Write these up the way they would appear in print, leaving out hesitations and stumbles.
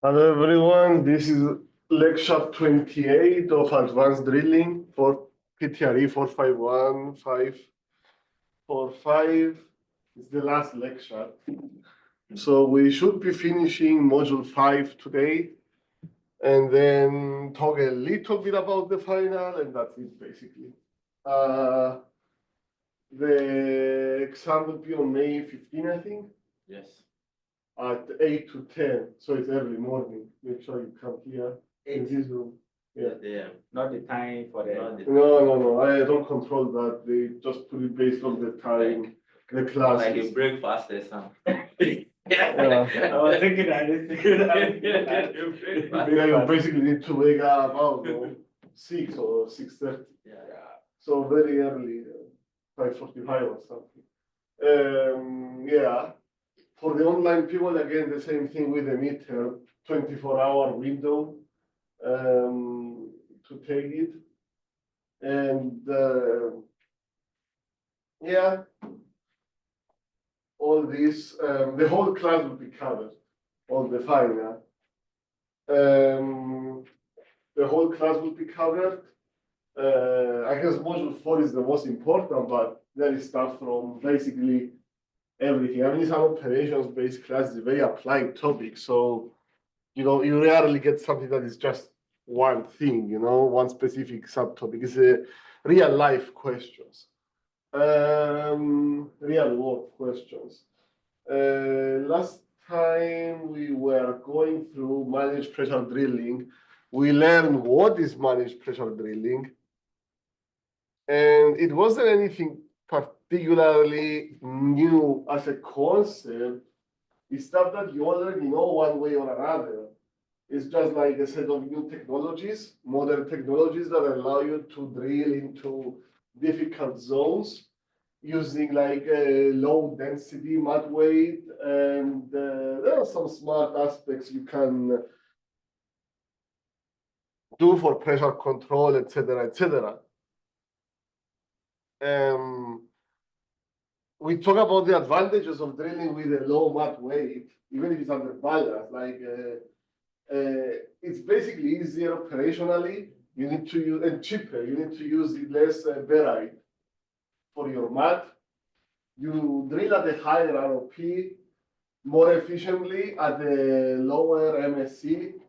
Hello everyone, this is lecture 28 of advanced drilling for PTRE 451545. It's the last lecture. So we should be finishing module 5 today and then talk a little bit about the final, and that's it basically. The exam will be on May 15, I think. Yes. At 8 to 10, so it's early morning. Make sure you come here in this room. Yeah. Not the time for the. No, I don't control that. They just put it based on the time, the Like a classes. breakfast or something. Yeah. I was thinking that this. You basically need to wake up, I don't know, 6 or 6:30. Yeah. So very early, 5:45 or something. Yeah. For the online people, again, the same thing with the midterm, 24-hour window to take it. And yeah, all this, the whole class will be covered on the final. The whole class will be covered. I guess module 4 is the most important, but there is stuff from basically everything. I mean, it's an operations-based class, it's a very applied topic. So, you rarely get something that is just one thing, one specific subtopic. It's a real life questions, real world questions. Last time we were going through managed pressure drilling, we learned what is managed pressure drilling. And it wasn't anything particularly new as a concept. It's stuff that you already know one way or another. It's just like a set of new technologies, modern technologies that allow you to drill into difficult zones using like a low density mud weight. And there are some smart aspects you can do for pressure control, etc., etc. We talk about the advantages of drilling with a low mud weight, even if it's under ballast. Like it's basically easier operationally. You need to use and cheaper. You need to use less barite for your mud. You drill at a higher ROP more efficiently at a lower MSC.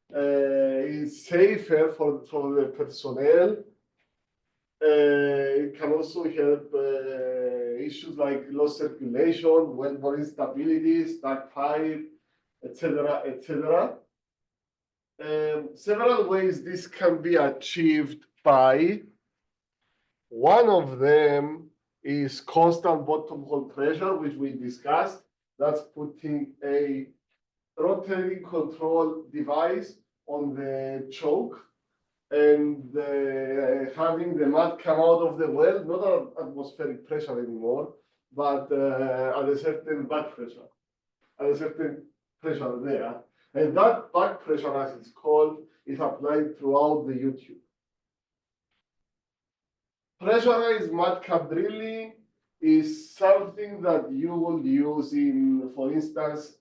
It's safer for the personnel. It can also help issues like low circulation, wellbore instability, stack pipe, etc., etc. Several ways this can be achieved by. One of them is constant bottom hole pressure, which we discussed. That's putting a rotating control device on the choke and having the mud come out of the well, not at atmospheric pressure anymore, but at a certain back pressure, at a certain pressure there. And that back pressure, as it's called, is applied throughout the U-tube. Pressurized mud cap drilling is something that you will use in, for instance,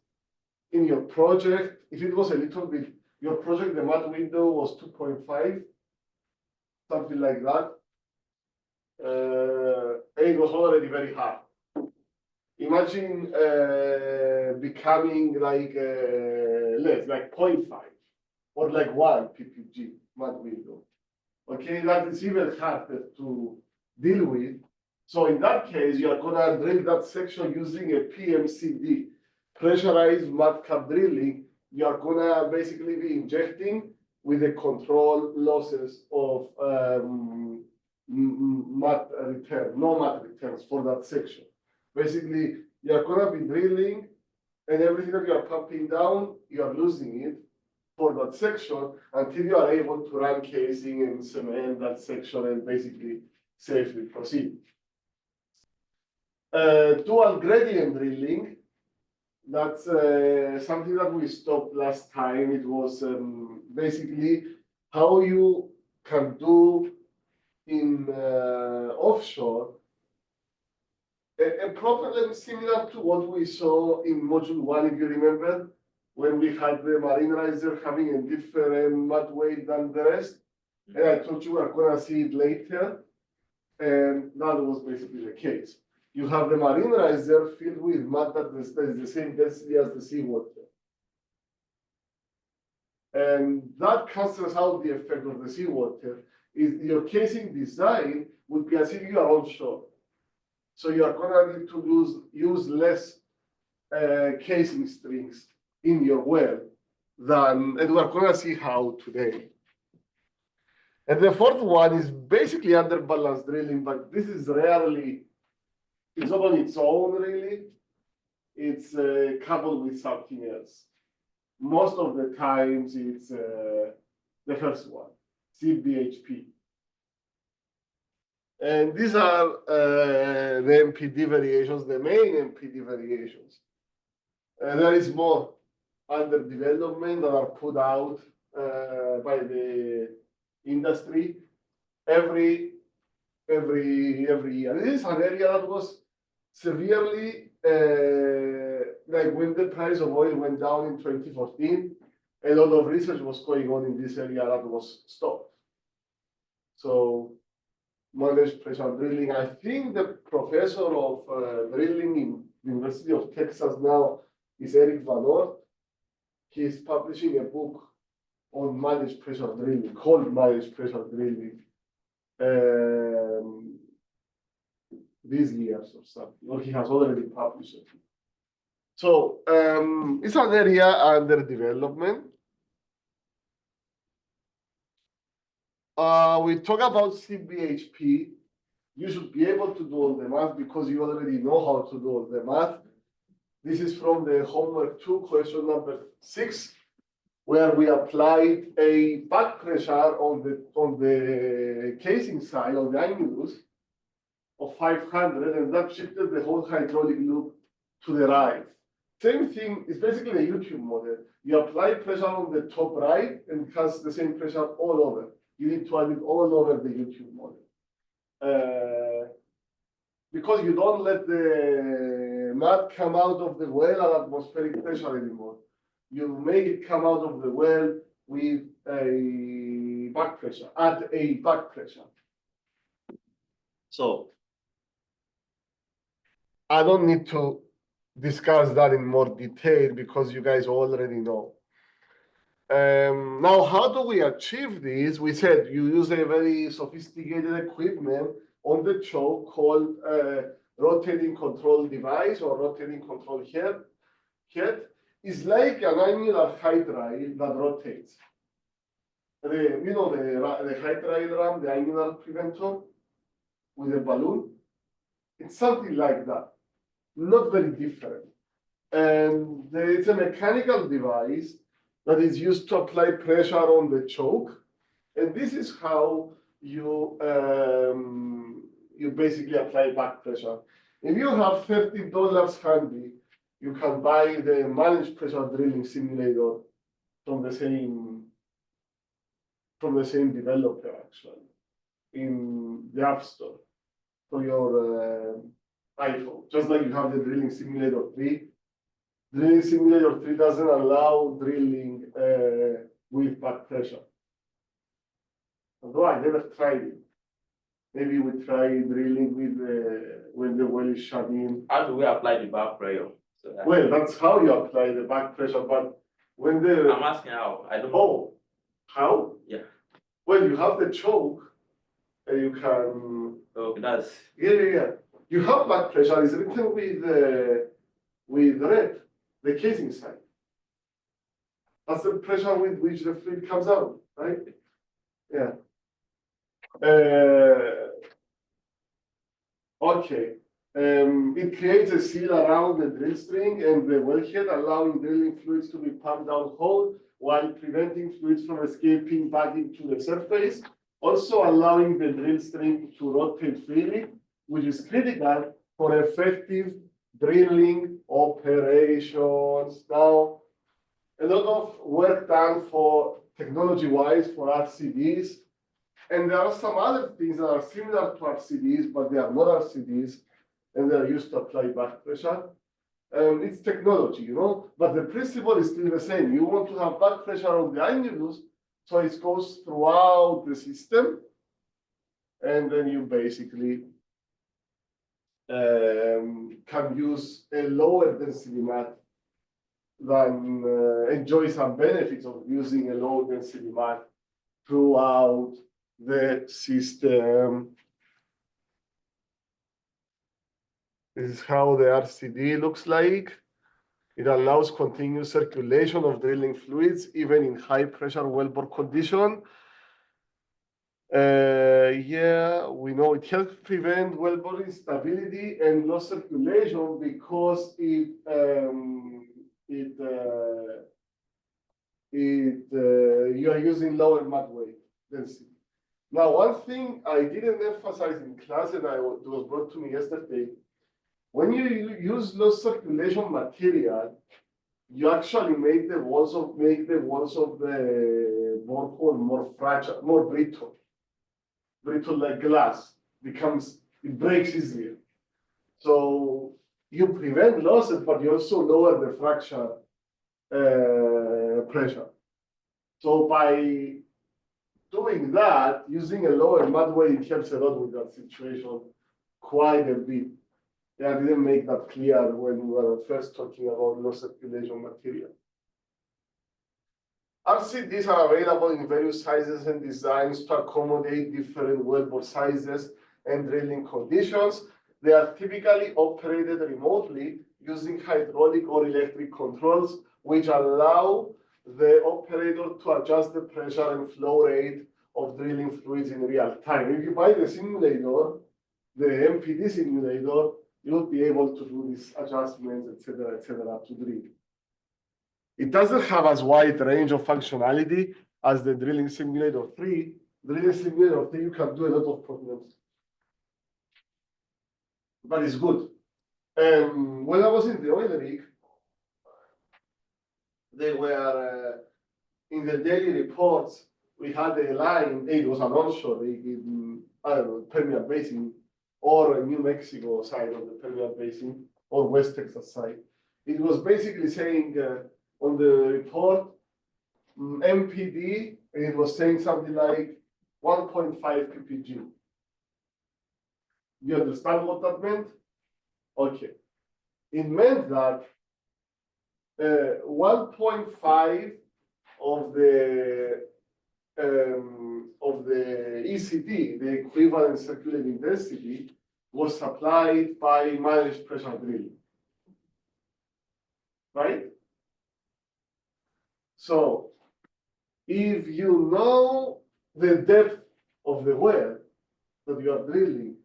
in your project. If it was a little bit, your project, the mud window was 2.5, something like that. And it was already very hard. Imagine becoming like less, like 0.5 or like 1 ppg mud window. Okay, that is even harder to deal with. So in that case, you are gonna drill that section using a PMCD, pressurized mud cap drilling. You are gonna basically be injecting with the control losses of mud return, no mud returns for that section. Basically, you are gonna be drilling, and everything that you are pumping down, you are losing it for that section until you are able to run casing and cement that section and basically safely proceed. Dual gradient drilling, that's something that we stopped last time. It was basically how you can do in offshore a problem similar to what we saw in module 1, if you remember. when we had the marine riser having a different mud weight than the rest. And I told you we're gonna see it later. And that was basically the case. You have the marine riser filled with mud that is the same density as the seawater. And that cancels out the effect of the seawater. Is your casing design would be as if you are onshore. So you are gonna need to use less casing strings in your well than, and we're gonna see how today. And the fourth one is basically under balance drilling, but this is rarely, it's not on its own really, it's coupled with something else. Most of the times it's the first one, CBHP. And these are the MPD variations, the main MPD variations. There is more under development that are put out by the industry every year. This is an area that was severely, like when the price of oil went down in 2014, a lot of research was going on in this area that was stopped. So managed pressure drilling. I think the professor of drilling in University of Texas now is Eric Van Oort. He's publishing a book on managed pressure drilling, called Managed Pressure Drilling, these years or something, or he has already published it. So it's an area under development. We talk about CBHP. You should be able to do all the math because you already know how to do all the math. This is from the homework 2, question number 6, where we applied a back pressure on the casing side of the annulus of 500, and that shifted the whole hydraulic loop to the right. Same thing is basically a YouTube model. You apply pressure on the top right and it has the same pressure all over. You need to add it all over the YouTube model. Because you don't let the mud come out of the well at atmospheric pressure anymore. You make it come out of the well with a back pressure, at a back pressure. So I don't need to discuss that in more detail because you guys already know. Now, how do we achieve this? We said you use a very sophisticated equipment on the choke called rotating control device or rotating control head. Is like an annular hydrail that rotates. The hydrail ram, the annular preventer with a balloon. It's something like that, not very different. And it's a mechanical device that is used to apply pressure on the choke. And this is how you basically apply back pressure. If you have $30 handy, you can buy the managed pressure drilling simulator from the same developer actually in the App Store for your iPhone. Just like you have the Drilling Simulator 3. Drilling Simulator 3 doesn't allow drilling with back pressure. Although I never tried it. Maybe we try drilling with when the well is shut in. How do we apply the back pressure? So Well, that's how you apply the back pressure, but when the I'm asking how. I don't know. How? Yeah. Well, you have the choke, and you can. Oh, that's. Yeah. You have back pressure. It's written with red, the casing side. That's the pressure with which the fluid comes out, right? Yeah. Okay. It creates a seal around the drill string and the wellhead, allowing drilling fluids to be pumped down hole while preventing fluids from escaping back into the surface. Also allowing the drill string to rotate freely, which is critical for effective drilling operations. Now, a lot of work done for technology-wise for RCDs. And there are some other things that are similar to RCDs, but they are not RCDs, and they are used to apply back pressure. It's technology, but the principle is still the same. You want to have back pressure on the annulus, so it goes throughout the system, and then you basically can use a lower density mat than enjoy some benefits of using a low density mat throughout the system. This is how the RCD looks like. It allows continuous circulation of drilling fluids, even in high pressure wellbore condition. Yeah, we know it helps prevent wellbore instability and low circulation because you are using lower mat weight density. Now, one thing I didn't emphasize in class, and it was brought to me yesterday, when you use low circulation material, you actually make the walls of the borehole more fragile, more brittle like glass. It breaks easier. So you prevent losses, but you also lower the fracture pressure. So by doing that, using a lower mat weight, it helps a lot with that situation quite a bit. Yeah, I didn't make that clear when we were first talking about low circulation material. RCDs are available in various sizes and designs to accommodate different wellbore sizes and drilling conditions. They are typically operated remotely using hydraulic or electric controls, which allow the operator to adjust the pressure and flow rate of drilling fluids in real time. If you buy the simulator, the MPD simulator, you'll be able to do these adjustments, etc., to drill. It doesn't have as wide range of functionality as the Drilling Simulator 3. Drilling Simulator 3, you can do a lot of problems. But it's good. When I was in the oil rig, they were in the daily reports, we had a line, it was an onshore rig in, I don't know, Permian Basin, or New Mexico side of the Permian Basin, or West Texas side. It was basically saying on the report, MPD, and it was saying something like 1.5 ppg. You understand what that meant? Okay. It meant that 1.5 of the ECD, the equivalent circulating density, was supplied by managed pressure drilling. Right? So if you know the depth of the well that you are drilling,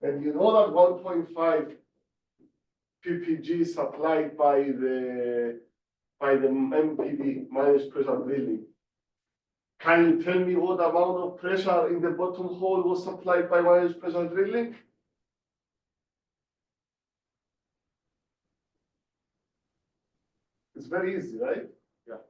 and you know that 1.5 ppg supplied by the MPD, managed pressure drilling, can you tell me what amount of pressure in the bottom hole was supplied by managed pressure drilling? It's very easy, right? Yeah.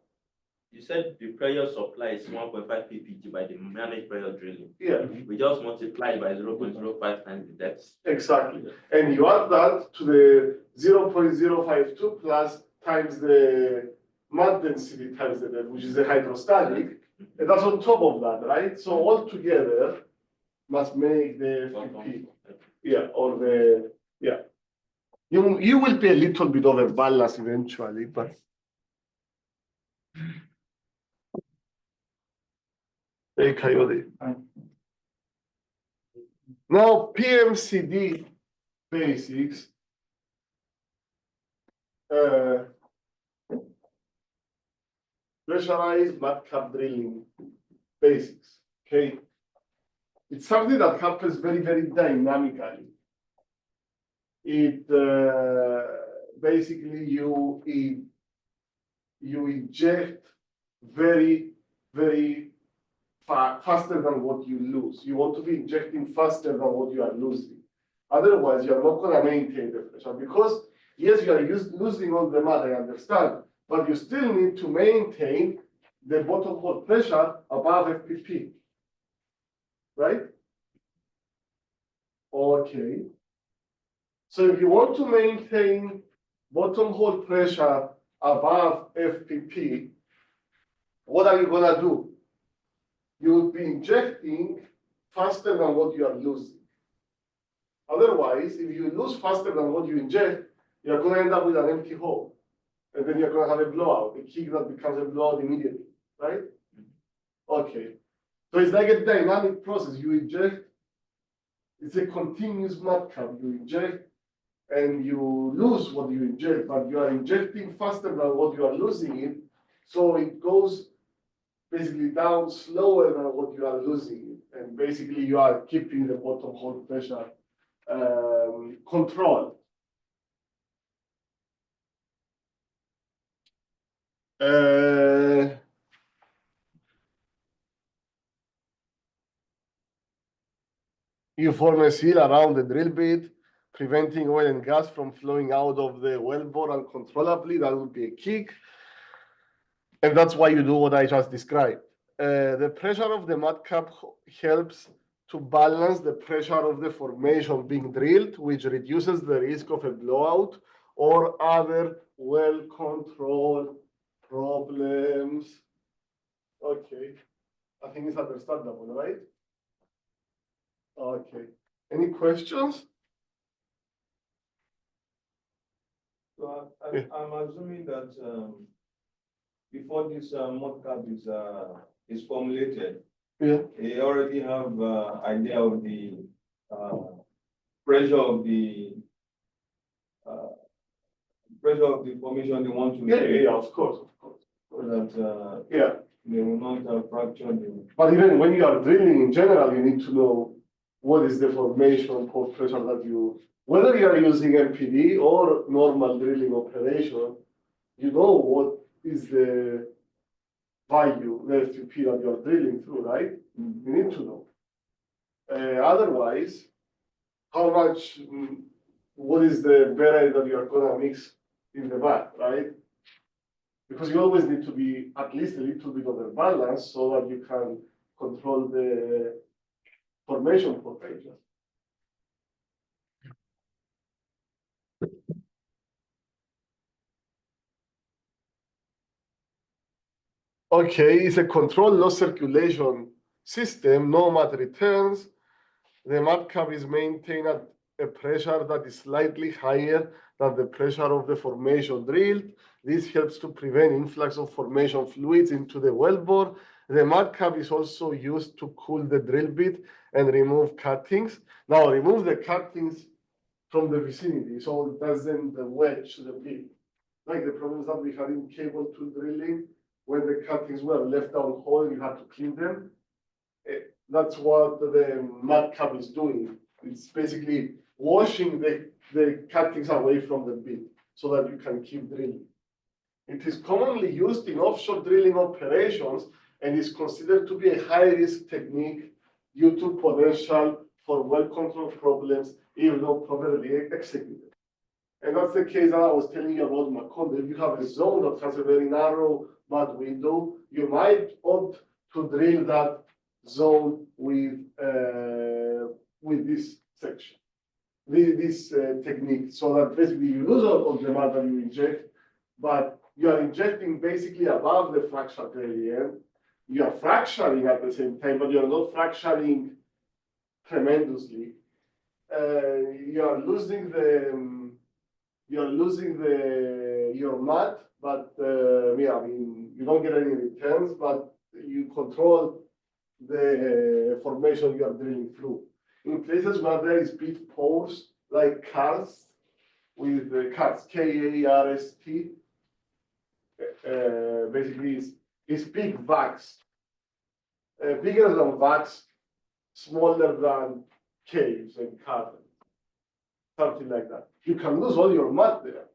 You said the pressure supply is 1.5 ppg by the managed pressure drilling. Yeah. We just multiply it by 0.05 times the depth. Exactly. And you add that to the 0.052 plus times the mud density times the depth, which is the hydrostatic. And that's on top of that, right? So all together must make the FPP. Yeah, or the, yeah. You will be a little bit over balance eventually, but. Hey, Coyote. Now, PMCD basics. Pressurized mud cap drilling basics. Okay. It's something that happens very, very dynamically. It basically you inject very, very faster than what you lose. You want to be injecting faster than what you are losing. Otherwise, you are not going to maintain the pressure because, yes, you are losing all the mud, I understand, but you still need to maintain the bottom hole pressure above FPP. Right? Okay. So if you want to maintain bottom hole pressure above FPP, what are you gonna do? You will be injecting faster than what you are losing. Otherwise, if you lose faster than what you inject, you're gonna end up with an empty hole. And then you're gonna have a blowout, a kick that becomes a blowout immediately, right? Okay. So it's like a dynamic process. You inject, it's a continuous madcap. You inject and you lose what you inject, but you are injecting faster than what you are losing it. So it goes basically down slower than what you are losing it. And basically you are keeping the bottom hole pressure controlled. You form a seal around the drill bit, preventing oil and gas from flowing out of the wellbore uncontrollably. That would be a kick. And that's why you do what I just described. The pressure of the mud cap helps to balance the pressure of the formation being drilled, which reduces the risk of a blowout or other well-controlled problems. Okay, I think it's understandable, right? Okay, any questions? So I'm assuming that before this mudcap is formulated, Yeah. you already have idea of the pressure of the formation they want to Yeah, of course. so that Yeah. they will not fracture the. But even when you are drilling in general, you need to know what is the formation or pressure that you, whether you are using MPD or normal drilling operation, you know what is the value, the FTP that you are drilling through, right? You need to know. Otherwise, how much, what is the barrel that you are gonna mix in the back, right? Because you always need to be at least a little bit of a balance so that you can control the formation potential. Okay, it's a controlled loss circulation system. No mud returns. The mud cap is maintained at a pressure that is slightly higher than the pressure of the formation drilled. This helps to prevent influx of formation fluids into the wellbore. The mud cap is also used to cool the drill bit and remove cuttings. Now remove the cuttings from the vicinity so it doesn't wedge the bit. Like the problems that we had in cable tool drilling, when the cuttings were left down hole, you had to clean them. That's what the mud cap is doing. It's basically washing the cuttings away from the bit so that you can keep drilling. It is commonly used in offshore drilling operations and is considered to be a high-risk technique due to potential for well-controlled problems if not properly executed. And that's the case that I was telling you about Macondo. If you have a zone that has a very narrow mud window, you might opt to drill that zone with this section, this technique, so that basically you lose all of the mud that you inject, but you are injecting basically above the fracture gradient. You are fracturing at the same time, but you are not fracturing tremendously. You are losing your mud, but yeah, I mean, you don't get any returns, but you control the formation you are drilling through. In places where there is big pores, like karst, with the karst, K-A-R-S-T, basically it's big vacs, bigger than vacs, smaller than caves and caverns, something like that. You can lose all your mud there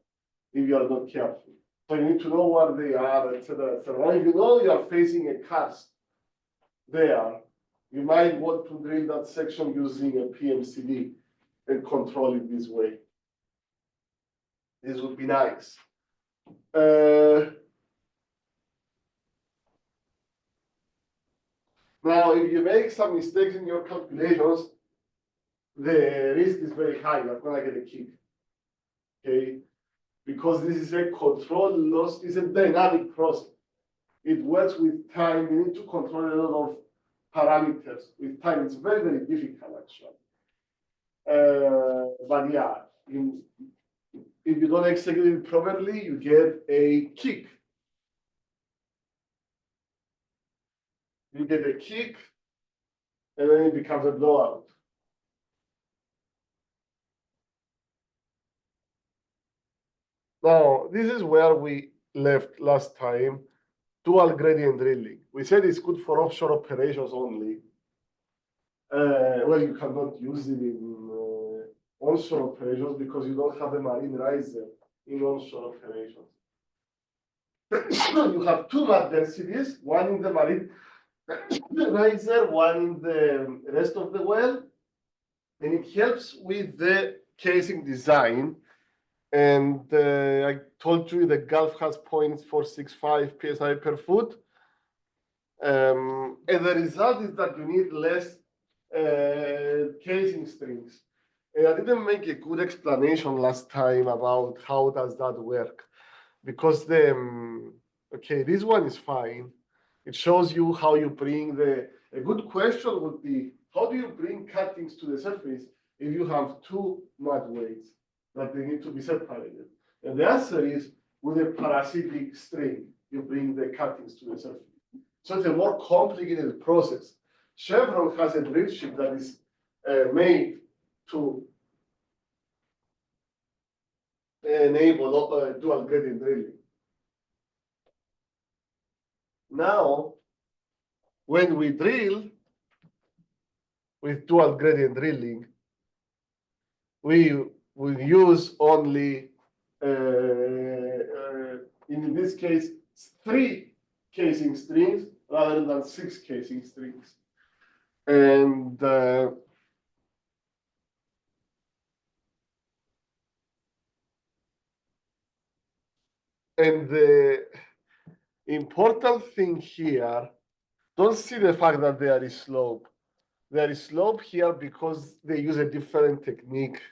if you are not careful. So you need to know where they are, etc., etc. If you know you are facing a karst there, you might want to drill that section using a PMCD and control it this way. This would be nice. Now, if you make some mistakes in your calculations, the risk is very high. You're gonna get a kick. Okay, because this is a control loss, it's a dynamic process. It works with time. You need to control a lot of parameters with time. It's very, very difficult, actually. But yeah, if you don't execute it properly, you get a kick. You get a kick, and then it becomes a blowout. Now, this is where we left last time, dual gradient drilling. We said it's good for offshore operations only. Well, you cannot use it in onshore operations because you don't have a marine riser in onshore operations. You have two mat densities, one in the marine riser, one in the rest of the well, and it helps with the casing design. And I told you the Gulf has 0.465 psi per foot. And the result is that you need less casing strings. And I didn't make a good explanation last time about how does that work, because okay, this one is fine. It shows you how you bring a good question would be, how do you bring cuttings to the surface if you have two mud weights that they need to be separated? And the answer is with a parasitic string, you bring the cuttings to the surface. So it's a more complicated process. Chevron has a drill ship that is made to enable dual gradient drilling. Now, when we drill with dual gradient drilling, we will use only, in this case, 3 casing strings rather than 6 casing strings. And the important thing here, don't see the fact that there is slope. There is slope here because they use a different technique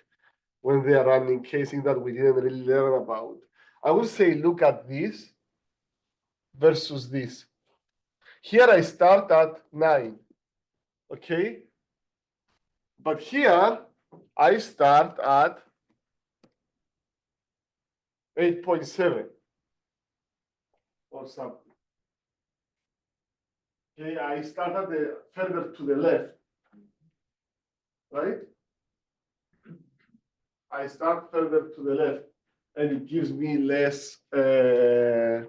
when they are running casing that we didn't really learn about. I would say look at this versus this. Here I start at 9, okay? But here I start at 8.7 or something. Okay, I start at further to the left, right? I start further to the left, and it gives me less, it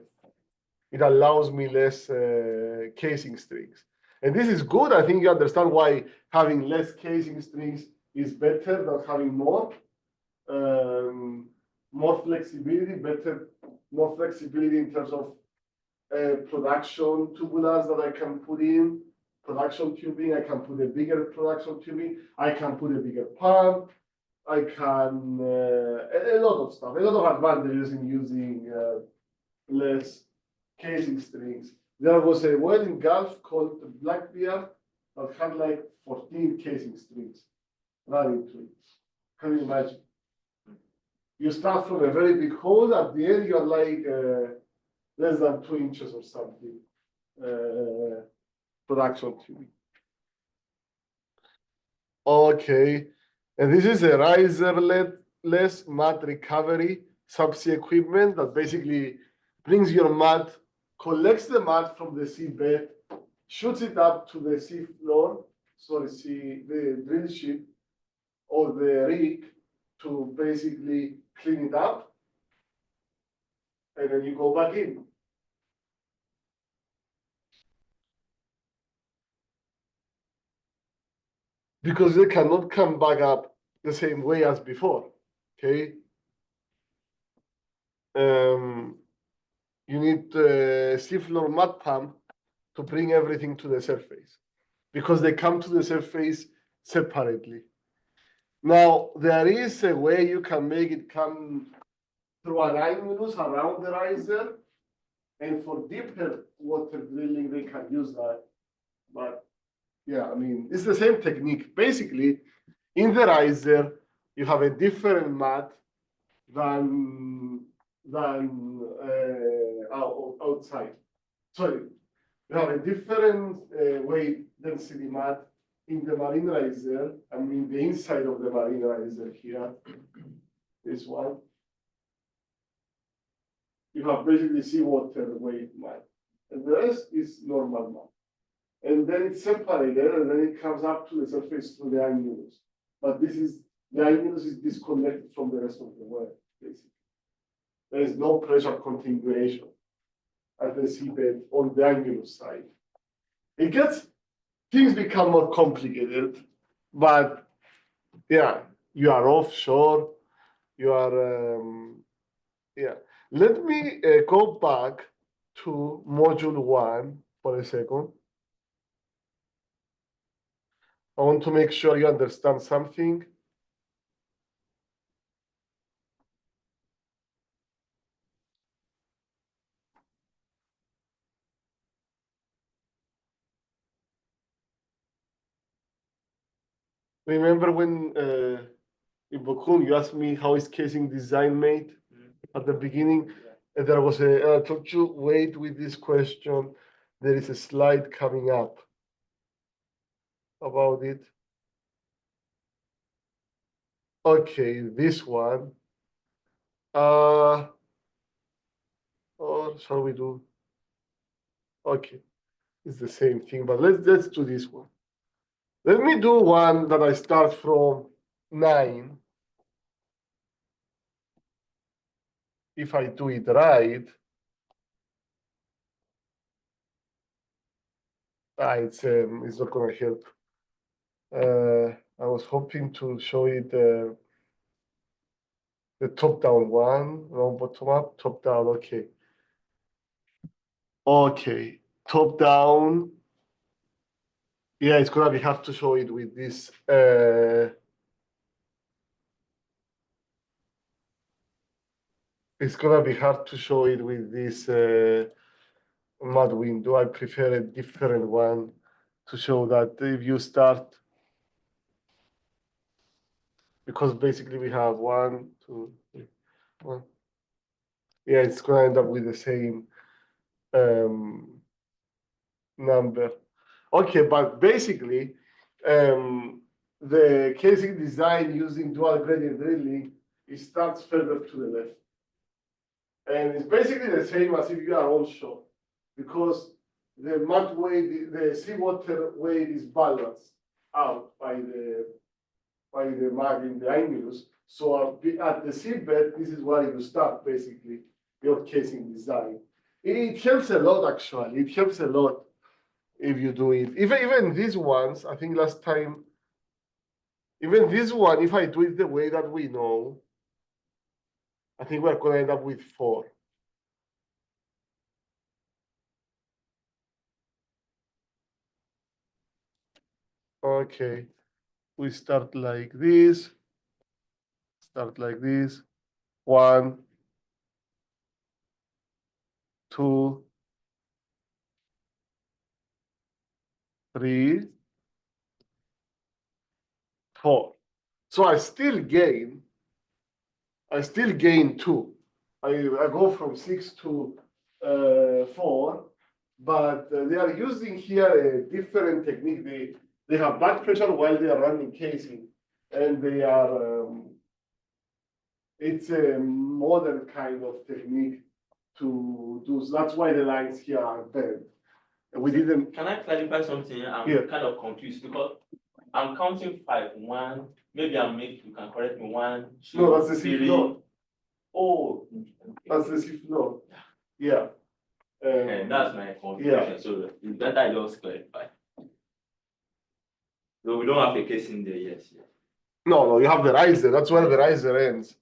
allows me less casing strings. And this is good. I think you understand why having less casing strings is better than having more. More flexibility, more flexibility in terms of production tubulars that I can put in, production tubing. I can put a bigger production tubing. I can put a bigger pump. I can, a lot of stuff, a lot of advantages in using less casing strings. There was a well in Gulf called Blackbeard that had like 14 casing strings running to it. Can you imagine? You start from a very big hole, at the end you're like less than 2 inches or something production tubing. Okay, and this is a riser-less mud recovery subsea equipment that basically brings your mud, collects the mud from the seabed, shoots it up to the sea floor, the drill ship or the rig to basically clean it up, and then you go back in. Because they cannot come back up the same way as before, okay? You need a seafloor mud pump to bring everything to the surface because they come to the surface separately. Now, there is a way you can make it come through an annulus around the riser, and for deeper water drilling, they can use that. But yeah, I mean, it's the same technique. Basically, in the riser, you have a different mud than than outside. Sorry, you have a different weight density mat in the marine riser, I mean the inside of the marine riser here, this one. You have basically seawater weight mat, and the rest is normal mat. And then it's separated, and then it comes up to the surface through the annulus. But this is, the annulus is disconnected from the rest of the well, basically. There is no pressure continuation at the seabed on the annulus side. Things become more complicated, but yeah, you are offshore, you are, yeah. Let me go back to module 1 for a second. I want to make sure you understand something. Remember when in Bochum you asked me how is casing design made at the beginning? And there was I told you, wait with this question. There is a slide coming up about it. Okay, this one. Or shall we do? Okay, it's the same thing, but let's do this one. Let me do one that I start from 9. If I do it right, it's not gonna help. I was hoping to show it the top-down one, no, bottom up, top-down, okay. Okay, top-down. Yeah, it's gonna be hard to show it with this. It's gonna be hard to show it with this mud window. I prefer a different one to show that if you start, because basically we have 1, 2, 3, 1. Yeah, it's gonna end up with the same number. Okay, but basically, the casing design using dual gradient drilling, it starts further to the left. And it's basically the same as if you are onshore, because the mud weight, the seawater weight is balanced out by the mud in the annulus. So at the seabed, this is where you start basically your casing design. It helps a lot, actually. It helps a lot if you do it. Even these ones, I think last time, even this one, if I do it the way that we know, I think we're going to end up with 4. Okay, we start like this. Start like this. 1, 2, 3, 4. So I still gain 2. I go from 6 to 4, but they are using here a different technique. They have back pressure while they are running casing, and they are it's a modern kind of technique to do. So that's why the lines here are bent. And we didn't. Can I clarify something? I'm Yeah. kind of confused because I'm counting 5. 1, maybe you can correct me. 1, 2, No, that's the sea 3. floor. Oh, That's the sea floor. Yeah. and that's my confusion. Yeah. So it's better I just clarify. So we don't have a case in there yet. No, you have the riser. That's where the riser ends.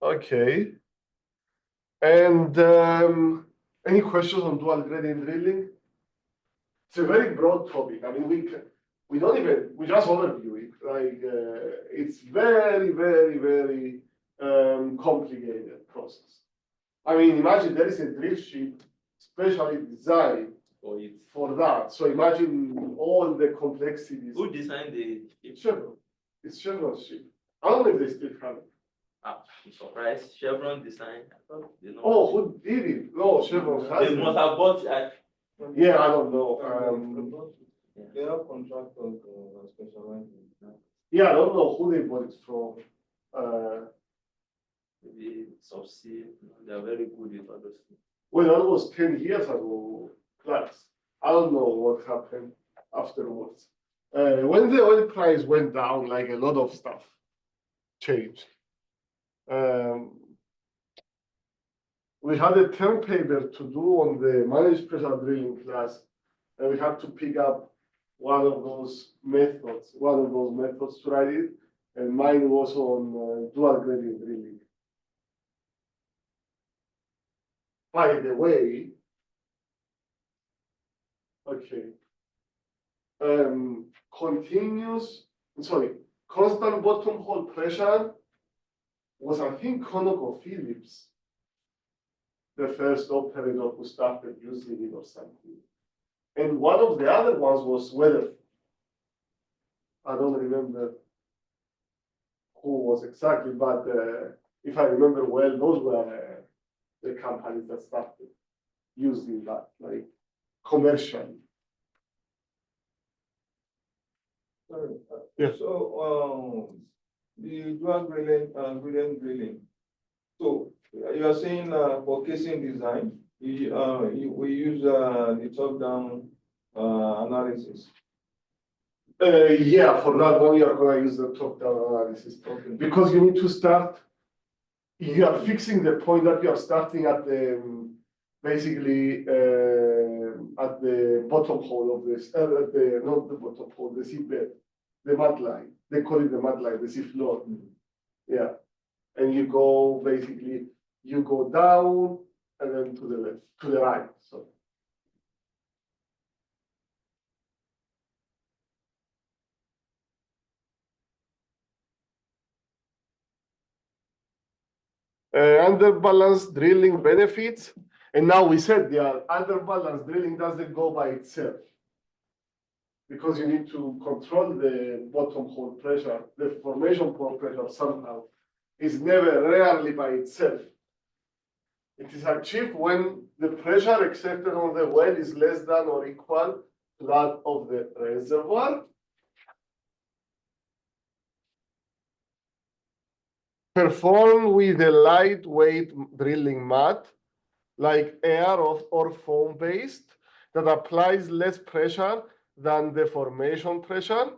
Okay. And any questions on dual gradient drilling? It's a very broad topic. I mean, we just overview it. Like it's very, very, very complicated process. I mean, imagine there is a drill ship specially designed for that. So imagine all the complexities. Who designed the Chevron. It's Chevron's ship. I don't know if they still have it. I'm surprised. Chevron design. I thought they know. Oh, who did it? No, Chevron They has must it. have bought. Yeah, I don't know. They have contractors specialized in. Yeah, I don't know who they bought it from. Maybe Subsea. They are very good with all those things. Well, that was 10 years ago, plus. I don't know what happened afterwards. When the oil price went down, like a lot of stuff changed. We had a term paper to do on the managed pressure drilling class, and we had to pick up one of those methods to write it, and mine was on dual gradient drilling. By the way, okay, constant bottom hole pressure was, I think, ConocoPhillips, the first operator who started using it or something. And one of the other ones was Weather. I don't remember who was exactly, but if I remember well, those were the companies that started using that, like commercially. Yeah. So, the dual gradient drilling. So you are saying for casing design, we use the top-down analysis. Yeah, for that one, you are going to use the top-down analysis. Okay. Because you need to start, you are fixing the point that you are starting at the, basically, at the bottom hole of this, not the bottom hole, the seabed, the mud line. They call it the mud line, the seafloor. Yeah. And you go, basically, you go down and then to the left, to the right. So. Underbalanced drilling benefits. And now we said, yeah, underbalanced drilling doesn't go by itself, because you need to control the bottom hole pressure, the formation pore pressure somehow. It's never, rarely by itself. It is achieved when the pressure exerted on the well is less than or equal to that of the reservoir. Performed with a lightweight drilling mat, like air or foam-based, that applies less pressure than the formation pressure.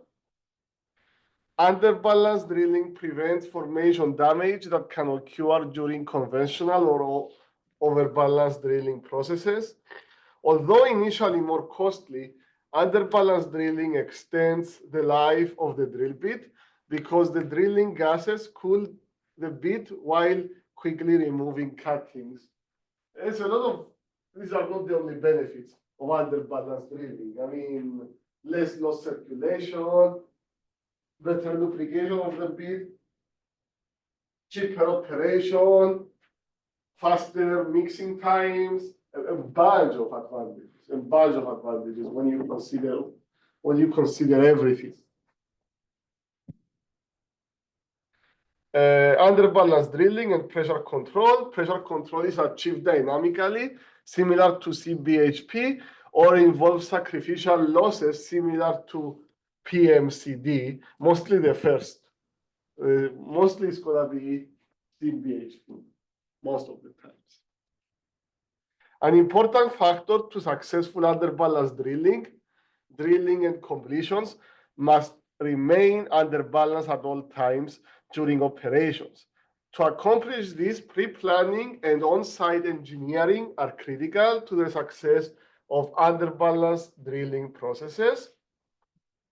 Underbalanced drilling prevents formation damage that can occur during conventional or overbalanced drilling processes. Although initially more costly, underbalanced drilling extends the life of the drill bit because the drilling gases cool the bit while quickly removing cuttings. It's a lot of, these are not the only benefits of underbalanced drilling. I mean, less loss circulation, better lubrication of the bit, cheaper operation, faster mixing times, a bunch of advantages when you consider everything. Underbalanced drilling and pressure control. Pressure control is achieved dynamically, similar to CBHP, or involves sacrificial losses similar to PMCD, mostly the first. Mostly it's going to be CBHP, most of the times. An important factor to successful underbalanced drilling and completions must remain under balance at all times during operations. To accomplish this, pre-planning and on-site engineering are critical to the success of underbalanced drilling processes.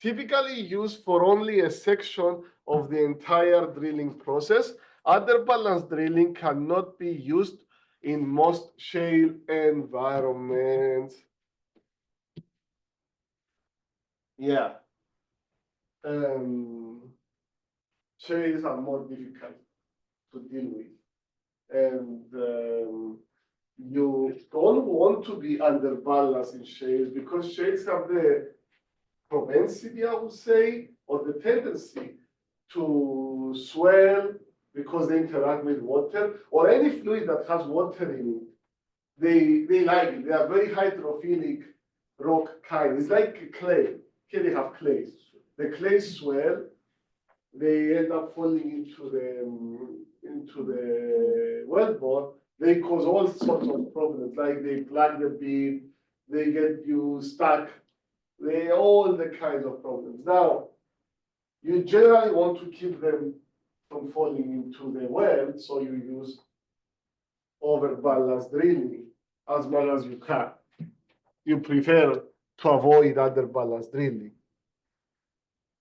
Typically used for only a section of the entire drilling process, underbalanced drilling cannot be used in most shale environments. Yeah. Shales are more difficult to deal with. And you don't want to be underbalanced in shales because shales have the propensity, I would say, or the tendency to swell because they interact with water, or any fluid that has water in it. They like it. They are very hydrophilic rock kind. It's like clay. Here they have clays. The clays swell. They end up falling into the wellbore. They cause all sorts of problems, like they plug the bead, they get you stuck, they all the kinds of problems. Now, you generally want to keep them from falling into the well, so you use overballast drilling as much as you can. You prefer to avoid underballast drilling.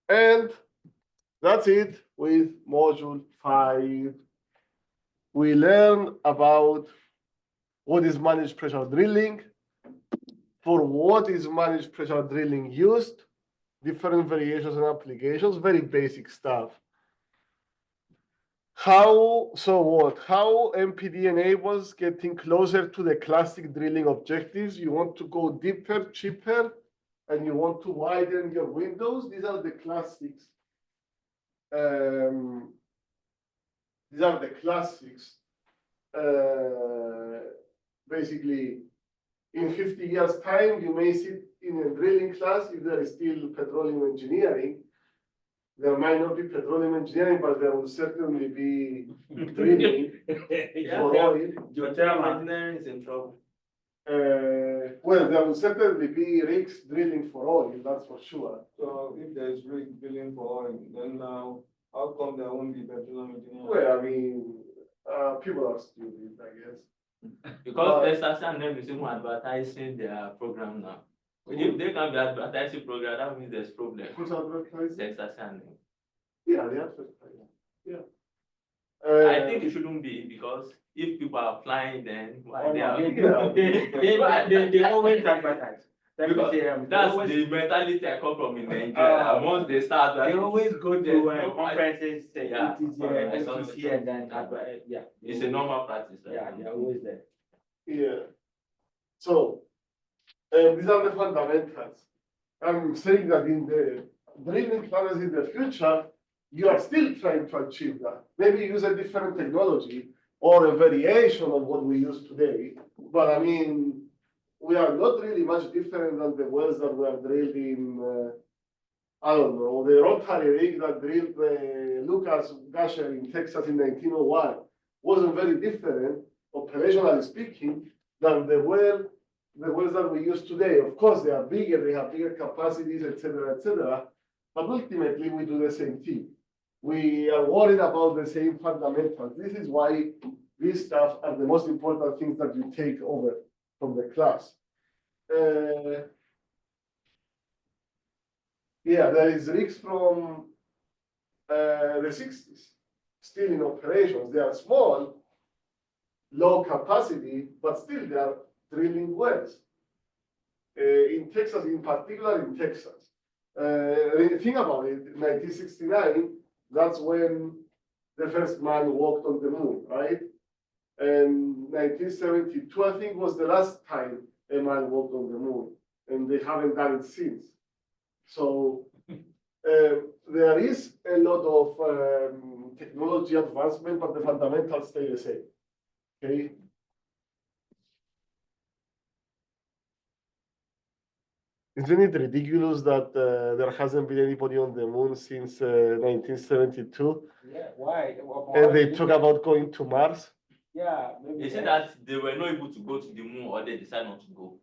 And that's it with module 5. We learn about what is managed pressure drilling, for what is managed pressure drilling used, different variations and applications, very basic stuff. How MPD enables getting closer to the classic drilling objectives. You want to go deeper, cheaper, and you want to widen your windows. These are the classics. Basically, in 50 years' time, you may sit in a drilling class if there is still petroleum engineering. There might not be petroleum engineering, but there will certainly be drilling for oil. Geothermal engineering is in trouble. Well, there will certainly be rigs drilling for oil, that's for sure. So if there's rig drilling for oil, then how come there won't be petroleum engineering? Well, I mean, people are stupid, I guess. Because Texas and them is even advertising their program now. If they can be advertising program, that means there's problem. Who's advertising? Texas and them. Yeah, they advertise. Yeah. I think it shouldn't be, because if people are applying, then why they are? They always advertise. Because that's the mentality I come from in Nigeria. Once they start, They always go to conferences, say Yeah. PTRE, and then yeah. It's a normal practice. Right? Yeah, they're always there. Yeah. So, these are the fundamentals. I'm saying that in the drilling classes in the future, you are still trying to achieve that. Maybe use a different technology or a variation of what we use today. But I mean, we are not really much different than the wells that were drilled in, I don't know, the rotary rig that drilled Lucas Gasher in Texas in 1901 wasn't very different, operationally speaking, than the wells that we use today. Of course, they are bigger, they have bigger capacities, etc., but ultimately we do the same thing. We are worried about the same fundamentals. This is why these stuff are the most important things that you take over from the class. Yeah, there is rigs from the 60s still in operations. They are small, low capacity, but still they are drilling wells. In Texas, in particular in Texas. Think about it, in 1969, that's when the first man walked on the moon, right? And 1972, I think, was the last time a man walked on the moon, and they haven't done it since. So there is a lot of technology advancement, but the fundamentals stay the same. Okay. Isn't it ridiculous that there hasn't been anybody on the moon since 1972? Yeah, why? And they talk about going to Mars? Yeah, maybe. They said that they were not able to go to the moon, or they decided not to go.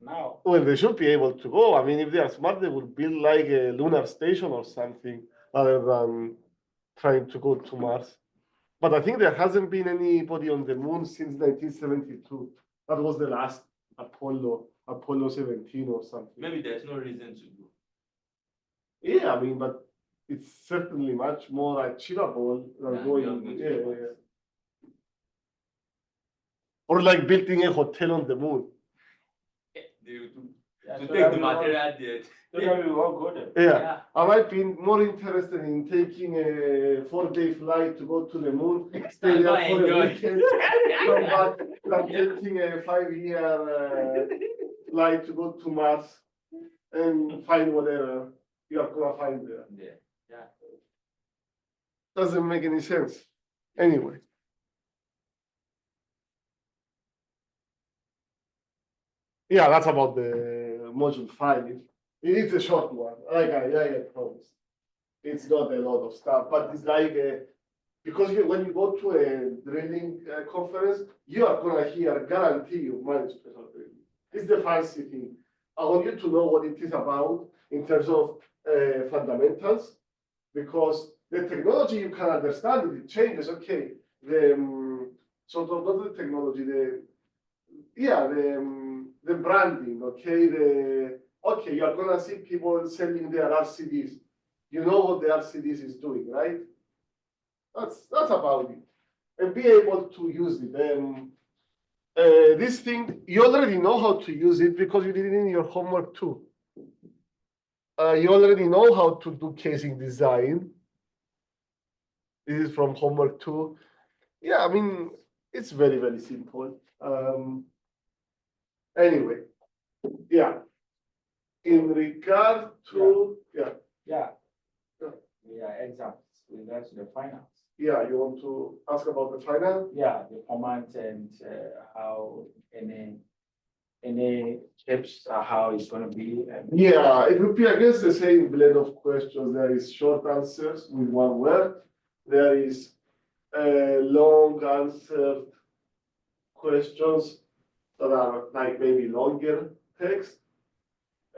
Now. Well, they should be able to go. I mean, if they are smart, they would build like a lunar station or something rather than trying to go to Mars. But I think there hasn't been anybody on the moon since 1972. That was the last Apollo 17 or something. Maybe there's no reason to go. Yeah, I mean, but it's certainly much more achievable than going. Yeah. Or like building a hotel on the moon. To take the material there. So that we won't go there. Yeah. I might be more interested in taking a 4-day flight to go to the moon, stay there for a weekend, come back, than taking a 5-year flight to go to Mars and find whatever you are gonna find there. Yeah. Doesn't make any sense. Anyway. Yeah, that's about the module 5. It is a short one, like I promised. It's not a lot of stuff, but it's like because when you go to a drilling conference, you are gonna hear guarantee you managed pressure drilling. It's the fancy thing. I want you to know what it is about in terms of fundamentals, because the technology you can understand it changes. Okay, so not the technology, the branding. Okay, you are gonna see people selling their RCDs. You know what the RCDs is doing, right? That's about it, and be able to use it. This thing, you already know how to use it because you did it in your homework too. You already know how to do casing design. This is from homework 2. Yeah, I mean, it's very, very simple. Anyway, yeah. In regard to, yeah, Yeah. Yeah. Yeah, exams. We got to the finals. yeah, you want to ask about the final? Yeah, the format and how any tips how it's gonna be. And Yeah, it would be, I guess, the same blend of questions. There is short answers with one word. There is long answered questions that are like maybe longer text.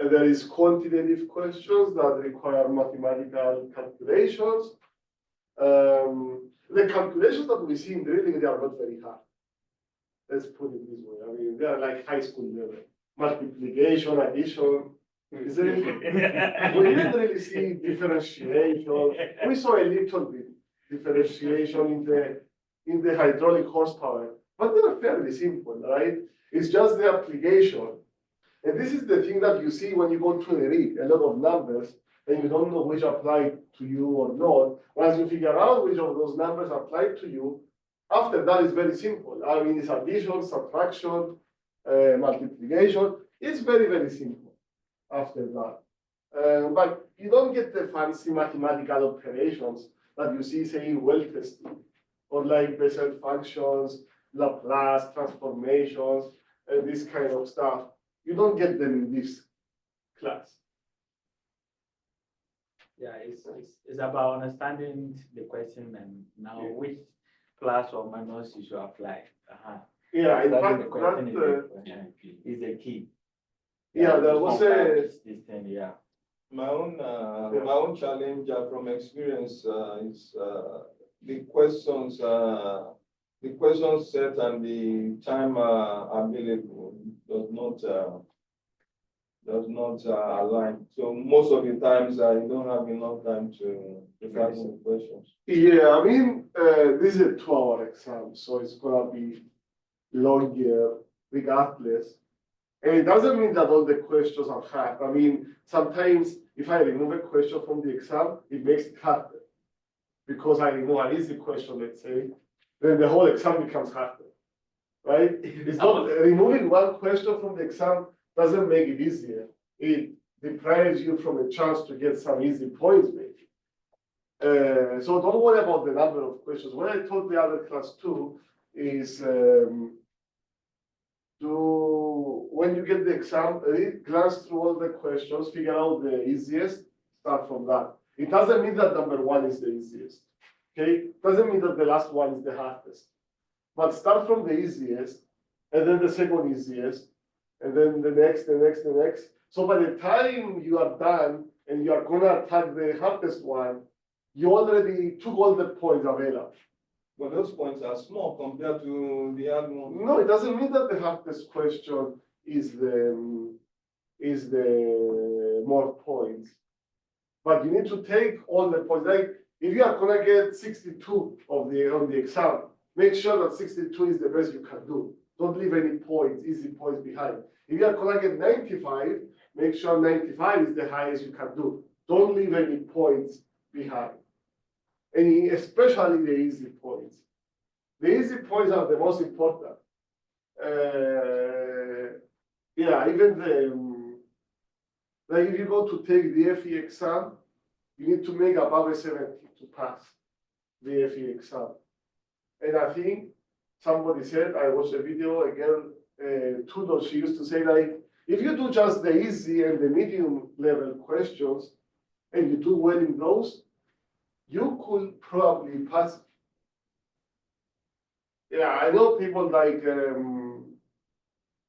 And there is quantitative questions that require mathematical calculations. The calculations that we see in drilling, they are not very hard. Let's put it this way. I mean, they are like high school level. Multiplication, addition. We didn't really see differentiation. We saw a little bit differentiation in the hydraulic horsepower, but they are fairly simple, right? It's just the application. And this is the thing that you see when you go to the rig, a lot of numbers, and you don't know which apply to you or not. Once you figure out which of those numbers apply to you, after that it's very simple. I mean, it's addition, subtraction, multiplication. It's very, very simple after that. But you don't get the fancy mathematical operations that you see, say, in well testing, or like Bessel functions, Laplace transformations, and this kind of stuff. You don't get them in this class. yeah, it's about understanding the question and now Yeah. which plus or minus you should apply. Yeah, in Understanding fact, the question that, is the key. yeah, there was a, This thing, yeah. My own challenge from experience is the questions set and the time available does not align. So most of the times I don't have enough time to answer the questions. yeah, I mean, this is a 2-hour exam, so it's gonna be longer regardless. And it doesn't mean that all the questions are hard. I mean, sometimes if I remove a question from the exam, it makes it harder. Because I remove an easy question, let's say, then the whole exam becomes harder, right? It's not removing one question from the exam doesn't make it easier. It deprives you from a chance to get some easy points, maybe. So don't worry about the number of questions. What I told the other class too is when you get the exam, glance through all the questions, figure out the easiest, start from that. It doesn't mean that number 1 is the easiest. Okay? Doesn't mean that the last one is the hardest. But start from the easiest, and then the second easiest, and then the next. So by the time you are done and you are gonna attack the hardest one, you already took all the points available. But those points are small compared to the other one. No, it doesn't mean that the hardest question is the more points. But you need to take all the points. Like if you are gonna get 62 on the exam, make sure that 62 is the best you can do. Don't leave any points, easy points behind. If you are gonna get 95, make sure 95 is the highest you can do. Don't leave any points behind. And especially the easy points. The easy points are the most important. Yeah, even like if you go to take the FE exam, you need to make above a 70 to pass. VFE exam. And I think somebody said, I watched a video, a girl, Tudor, she used to say like, if you do just the easy and the medium level questions, and you do well in those, you could probably pass. Yeah, I know people like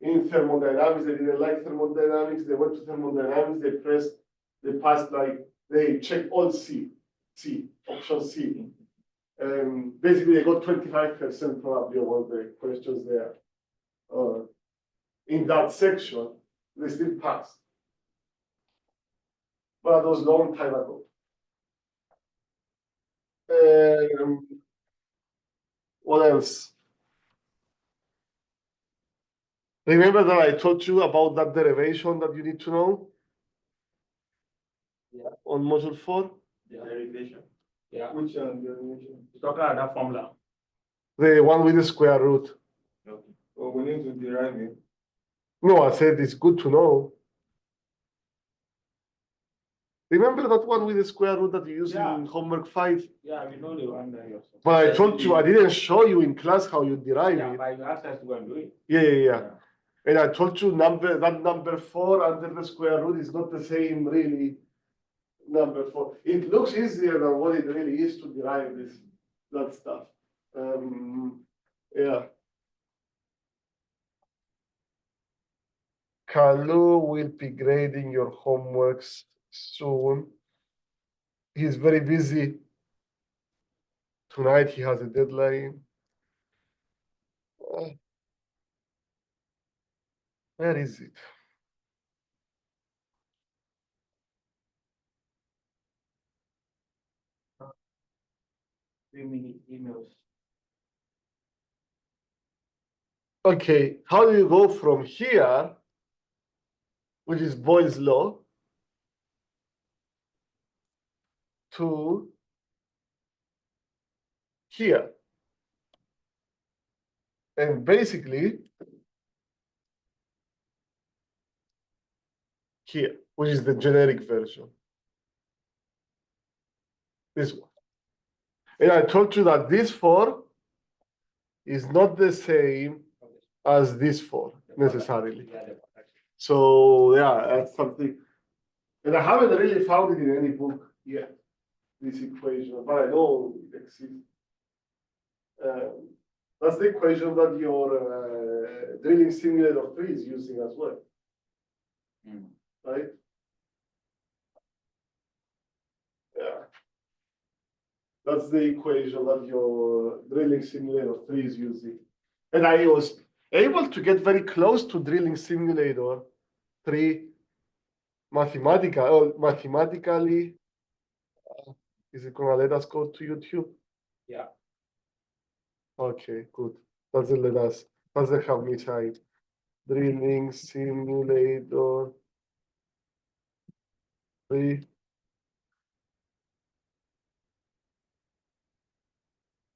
in thermodynamics, they didn't like thermodynamics, they went to thermodynamics, they passed like, they checked all C, option C. Basically, they got 25% probably of all the questions there. In that section, they still passed. But that was a long time ago. What else? Remember that I told you about that derivation that you need to know? Yeah. On module 4? Derivation. Yeah. Which derivation? You're talking about that formula. The one with the square root. Okay. Oh, we need to derive it. No, I said it's good to know. Remember that one with the square root that you used Yeah. in homework 5? Yeah, we know the one that you're saying. But I told you, I didn't show you in class how you derive Yeah, it. but you asked us to go and do it. Yeah. And I told you that number 4 under the square root is not the same really number 4. It looks easier than what it really is to derive that stuff. Yeah. Kalu will be grading your homeworks soon. He's very busy. Tonight he has a deadline. Where is it? Many emails. Okay, how do you go from here, which is Boyle's law, to here? And basically, here, which is the generic version. This one. And I told you that this 4 is not the same as this 4 necessarily. So yeah, that's something. And I haven't really found it in any book yet, this equation, but I know it exists. That's the equation that your drilling simulator 3 is using as well. Right? Yeah. That's the equation that your drilling simulator 3 is using. And I was able to get very close to drilling simulator 3 mathematically. Is it gonna let us go to YouTube? Yeah. Okay, good. Doesn't let us, doesn't have me type. Drilling simulator 3.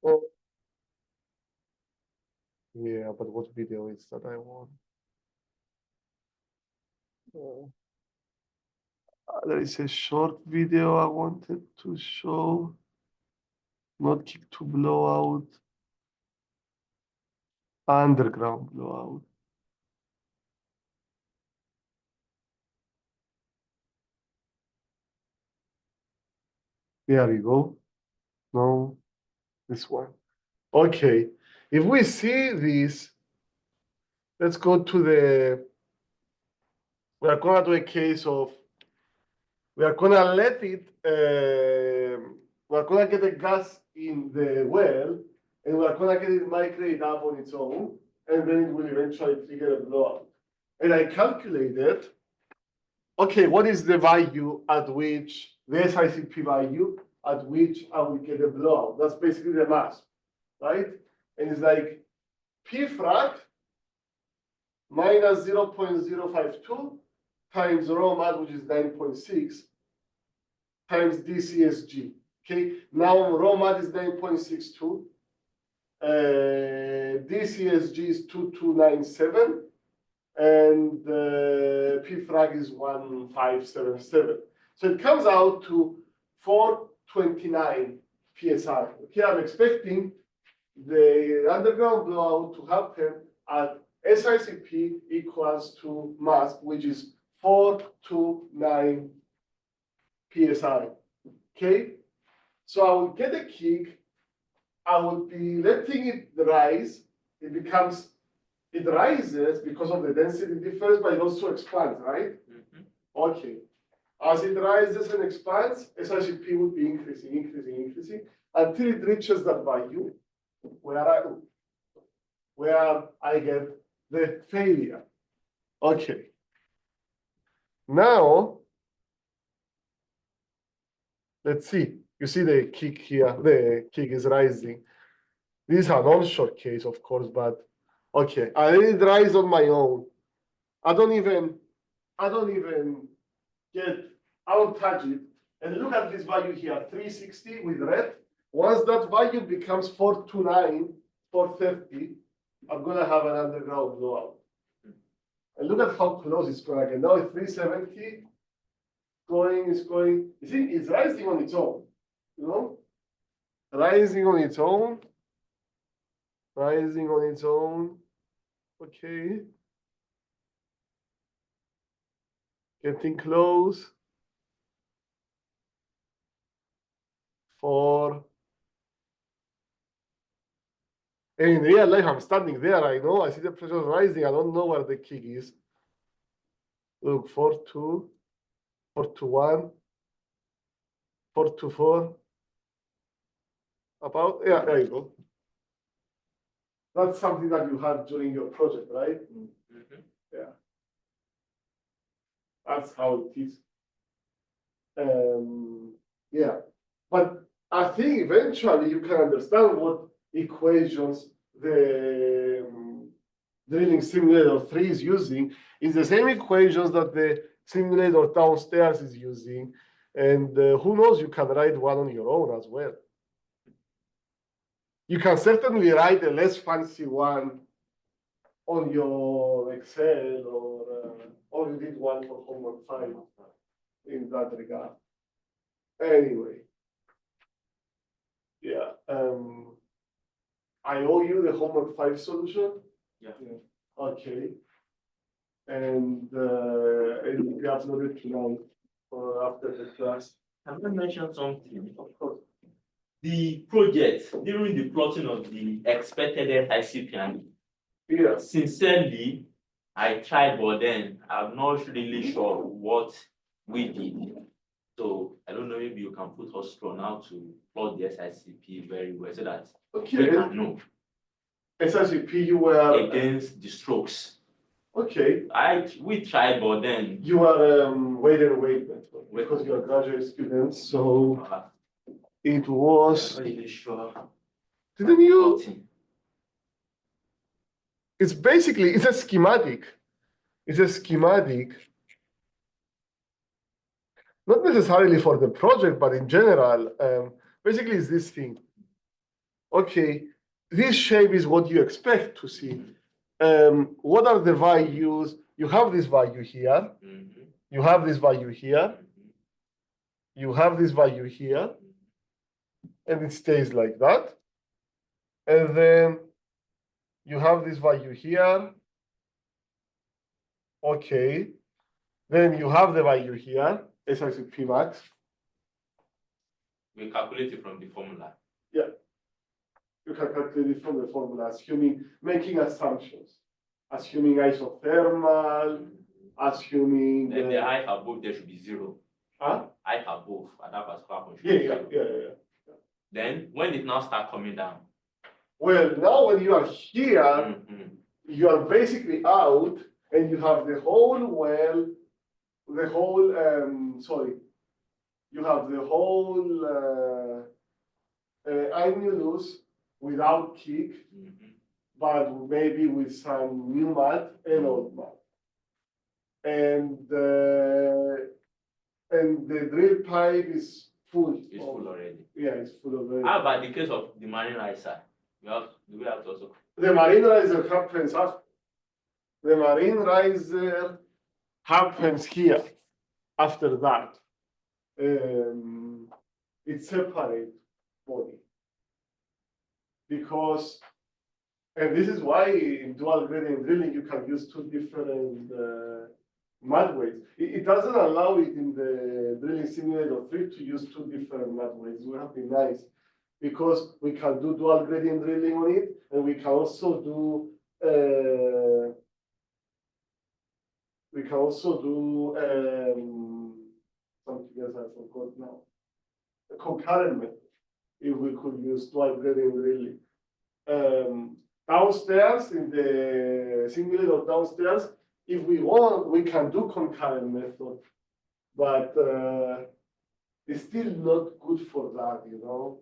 Oh. Yeah, but what video is that I want? There is a short video I wanted to show. Not kick to blowout. Underground blowout. There you go. No, this one. Okay, if we see this, let's go to we are gonna do a case of, we are gonna let it, we are gonna get the gas in the well, and we are gonna get it migrate up on its own, and then it will eventually trigger a blowout. And I calculated, okay, what is the value at which, the SICP value, at which I will get a blowout? That's basically the mass, right? And it's like P frac minus 0.052 times rho mat, which is 9.6, times DCSG. Okay, now rho mat is 9.62, DCSG is 2297, and P frag is 1577. So it comes out to 429 PSI. Okay, I'm expecting the underground blowout to happen at SICP equals to mass, which is 429 PSI. Okay, so I will get a kick. I will be letting it rise. It rises because of the density difference, but it also expands, right? Okay. As it rises and expands, SICP will be increasing until it reaches that value where I get the failure. Okay. Now, let's see. You see the kick here. The kick is rising. This is an onshore case, of course, but okay. I let it rise on my own. I don't touch it. And look at this value here, 360 with red. Once that value becomes 429, 430, I'm gonna have an underground blowout. And look at how close it's going again. Now it's 370, it's going, you see, it's rising on its own, you know? Rising on its own, okay. Getting close. 4. And in real life, I'm standing there. I know. I see the pressure rising. I don't know where the kick is. Look, 4-2, 4-1, 4-4. About, yeah, there you go. That's something that you had during your project, right? Yeah. That's how it is. Yeah. But I think eventually you can understand what equations the drilling simulator 3 is using. It's the same equations that the simulator downstairs is using. And who knows, you can write one on your own as well. You can certainly write a less fancy one on your Excel or you did one for homework 5 in that regard. Anyway. Yeah. I owe you the homework 5 solution. Yeah. Okay. And it will be uploaded tonight or after the class. I'm going to mention something, of course. The project during the plotting of the expected SICP, and Yeah. sincerely, I tried, but then I'm not really sure what we did. So I don't know, maybe you can put us through now to plot the SICP very well so that we can know SICP, you were against the strokes. okay. We tried, but then You are wait because you are graduate students, so it was. I'm not really sure. Didn't you? Plotting. It's basically it's a schematic. It's a schematic. Not necessarily for the project, but in general, basically it's this thing. Okay, this shape is what you expect to see. What are the values? You have this value here. You have this value here. You have this value here. And it stays like that. And then you have this value here. Okay. Then you have the value here, SICP max. We calculate it from the formula. Yeah. You can calculate it from the formula, making assumptions. Assuming isothermal, assuming the height above there should be 0. Huh? Height above at that particular point. Yeah. Then when it now start coming down. Well, now when you are here, you are basically out and you have the whole well, you have the whole annulus without kick, but maybe with some new mud and old mud. And the drill pipe is full. It's full already. Yeah, it's full already. How about the case of the marine riser? Do we have to also? The marine riser happens after. The marine riser happens here after that. It's separate. body. Because, and this is why in dual gradient drilling, you can use two different mud weights. It doesn't allow it in the drilling simulator 3 to use two different mud weights. It would have been nice because we can do dual gradient drilling on it, and we can also do something else I forgot now. A concurrent method, if we could use dual gradient drilling. Downstairs in the simulator downstairs, if we want, we can do concurrent method, but it's still not good for that, you know.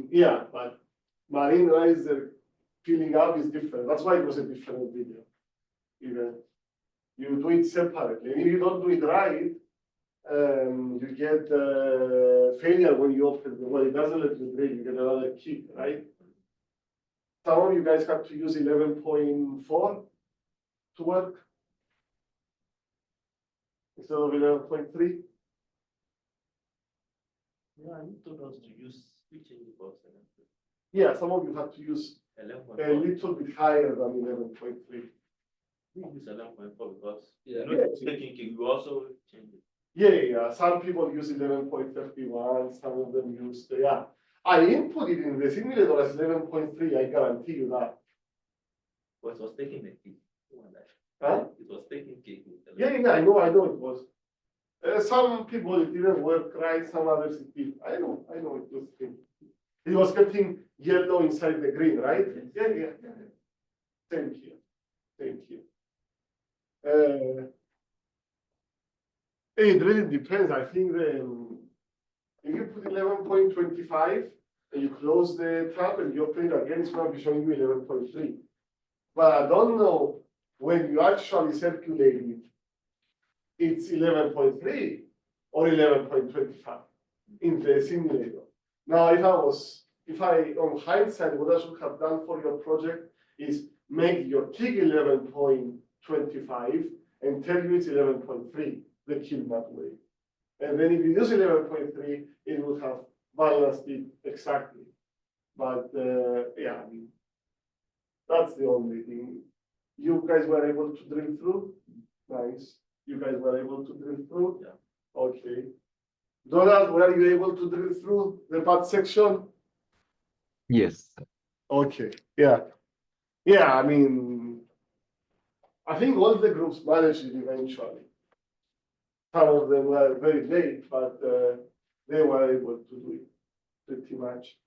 Yeah, but marine riser filling up is different. That's why it was a different video. Even you do it separately. And if you don't do it right, you get failure when you open the well. It doesn't let you drill. You get another kick, right? Some of you guys have to use 11.4 to work instead of 11.3. Yeah, you told us to use switching box. Yeah, some of you have to use a 11.4. little bit higher than 11.3. We use 11.4 because Yeah. you know, taking kick, we also change it. Yeah. Some people use 11.31, some of them use, yeah. I input it in the simulator as 11.3, I guarantee you that. But it was taking the kick. Huh? It was taking kick. Yeah, I know it was. Some people it didn't work right, some others it did. I know it was thing. It was getting yellow inside the green, right? Yeah. Same here. It really depends. I think if you put 11.25 and you close the tab and you open it again, it's going to be showing you 11.3. But I don't know when you actually circulate it, it's 11.3 or 11.25 in the simulator. Now, if I, on hindsight, what I should have done for your project is make your kick 11.25 and tell you it's 11.3, the kill that way. And then if you use 11.3, it would have balanced it exactly. But yeah, I mean, that's the only thing. You guys were able to drill through? Nice. You guys were able to drill through? Yeah. Okay. Donald, were you able to drill through the bad section? Yes. Okay. Yeah. I mean, I think all the groups managed it eventually. Some of them were very late, but they were able to do it pretty much.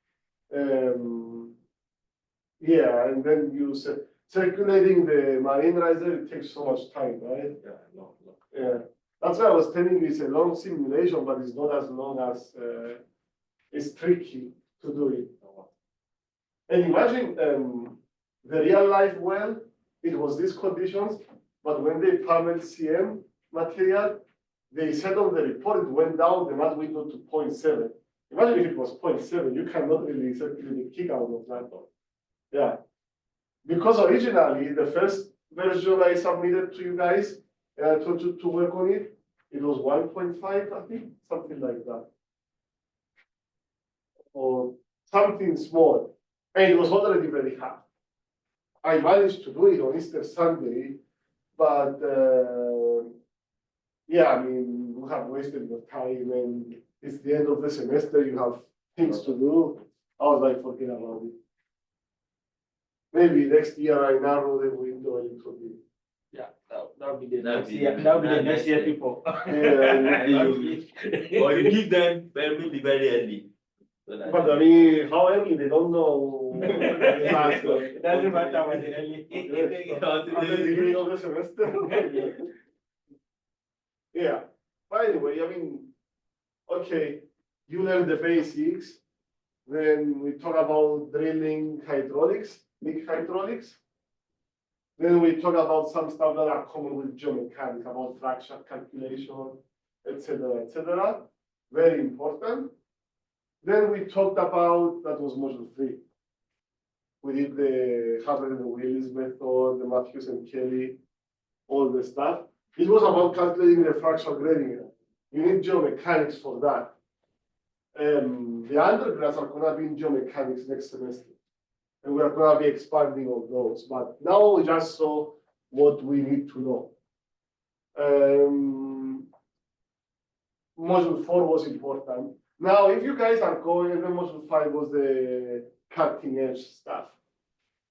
Yeah, and then you said circulating the marine riser, it takes so much time, right? Yeah, no. Yeah, that's why I was telling you it's a long simulation, but it's not as long as it's tricky to do it. And imagine the real life well, it was these conditions, but when they pummeled CM material, they said on the report it went down the mud window to 0.7. Imagine if it was 0.7, you cannot really circulate a kick out of that one. Yeah. Because originally, the first version I submitted to you guys, to work on it, it was 1.5, I think, something like that. Or something small. And it was already very hard. I managed to do it on Easter Sunday, but yeah, I mean, you have wasted your time and it's the end of the semester, you have things to do. I was like, forget about it. Maybe next year I narrow the window a little bit. Yeah, that would be the That'd next be- year. That would be the that next next year, year. people. Or you give them maybe very early. So that But I mean, how early, they don't know. It doesn't matter when the early. At the beginning of the semester. Yeah, by the way, I mean, okay, you learn the basics, then we talk about drilling hydraulics, big hydraulics. Then we talk about some stuff that are common with geomechanics, about fracture calculation, etc. Very important. Then we talked about, that was module 3. We did the Harvard and the Willis method, the Matthews and Kelly, all the stuff. It was about calculating the fracture gradient. You need geomechanics for that. The undergrads are gonna be in geomechanics next semester. And we're gonna be expanding on those, but now we just saw what we need to know. Module 4 was important. Now, if you guys are going, and then module 5 was the cutting edge stuff,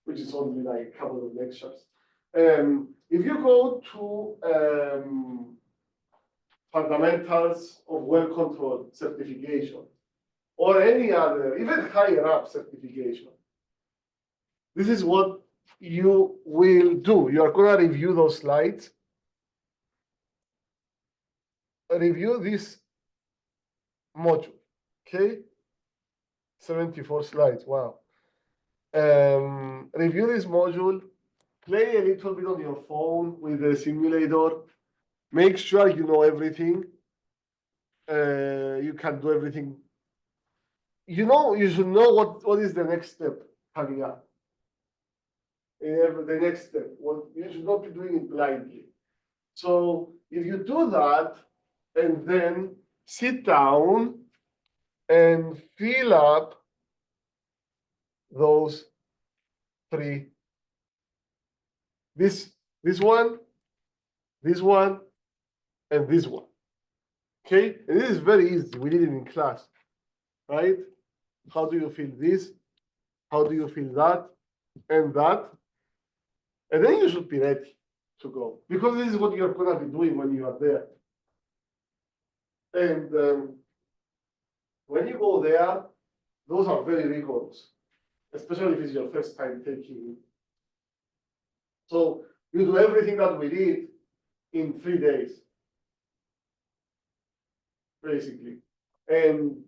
which is only like a couple of lectures. If you go to fundamentals of well-controlled certification, or any other, even higher up certification, this is what you will do. You are going to review those slides. Review this module, okay? 74 slides, wow. Review this module, play a little bit on your phone with the simulator. Make sure you know everything. You can do everything. You should know what is the next step coming up. The next step, you should not be doing it blindly. So if you do that, and then sit down and fill up those three. This one, and this one. Okay, and this is very easy. We did it in class, right? How do you feel this? How do you feel that? And that? And then you should be ready to go, because this is what you're going to be doing when you are there. And when you go there, those are very rigorous, especially if it's your first time taking it. So you do everything that we did in 3 days, basically. And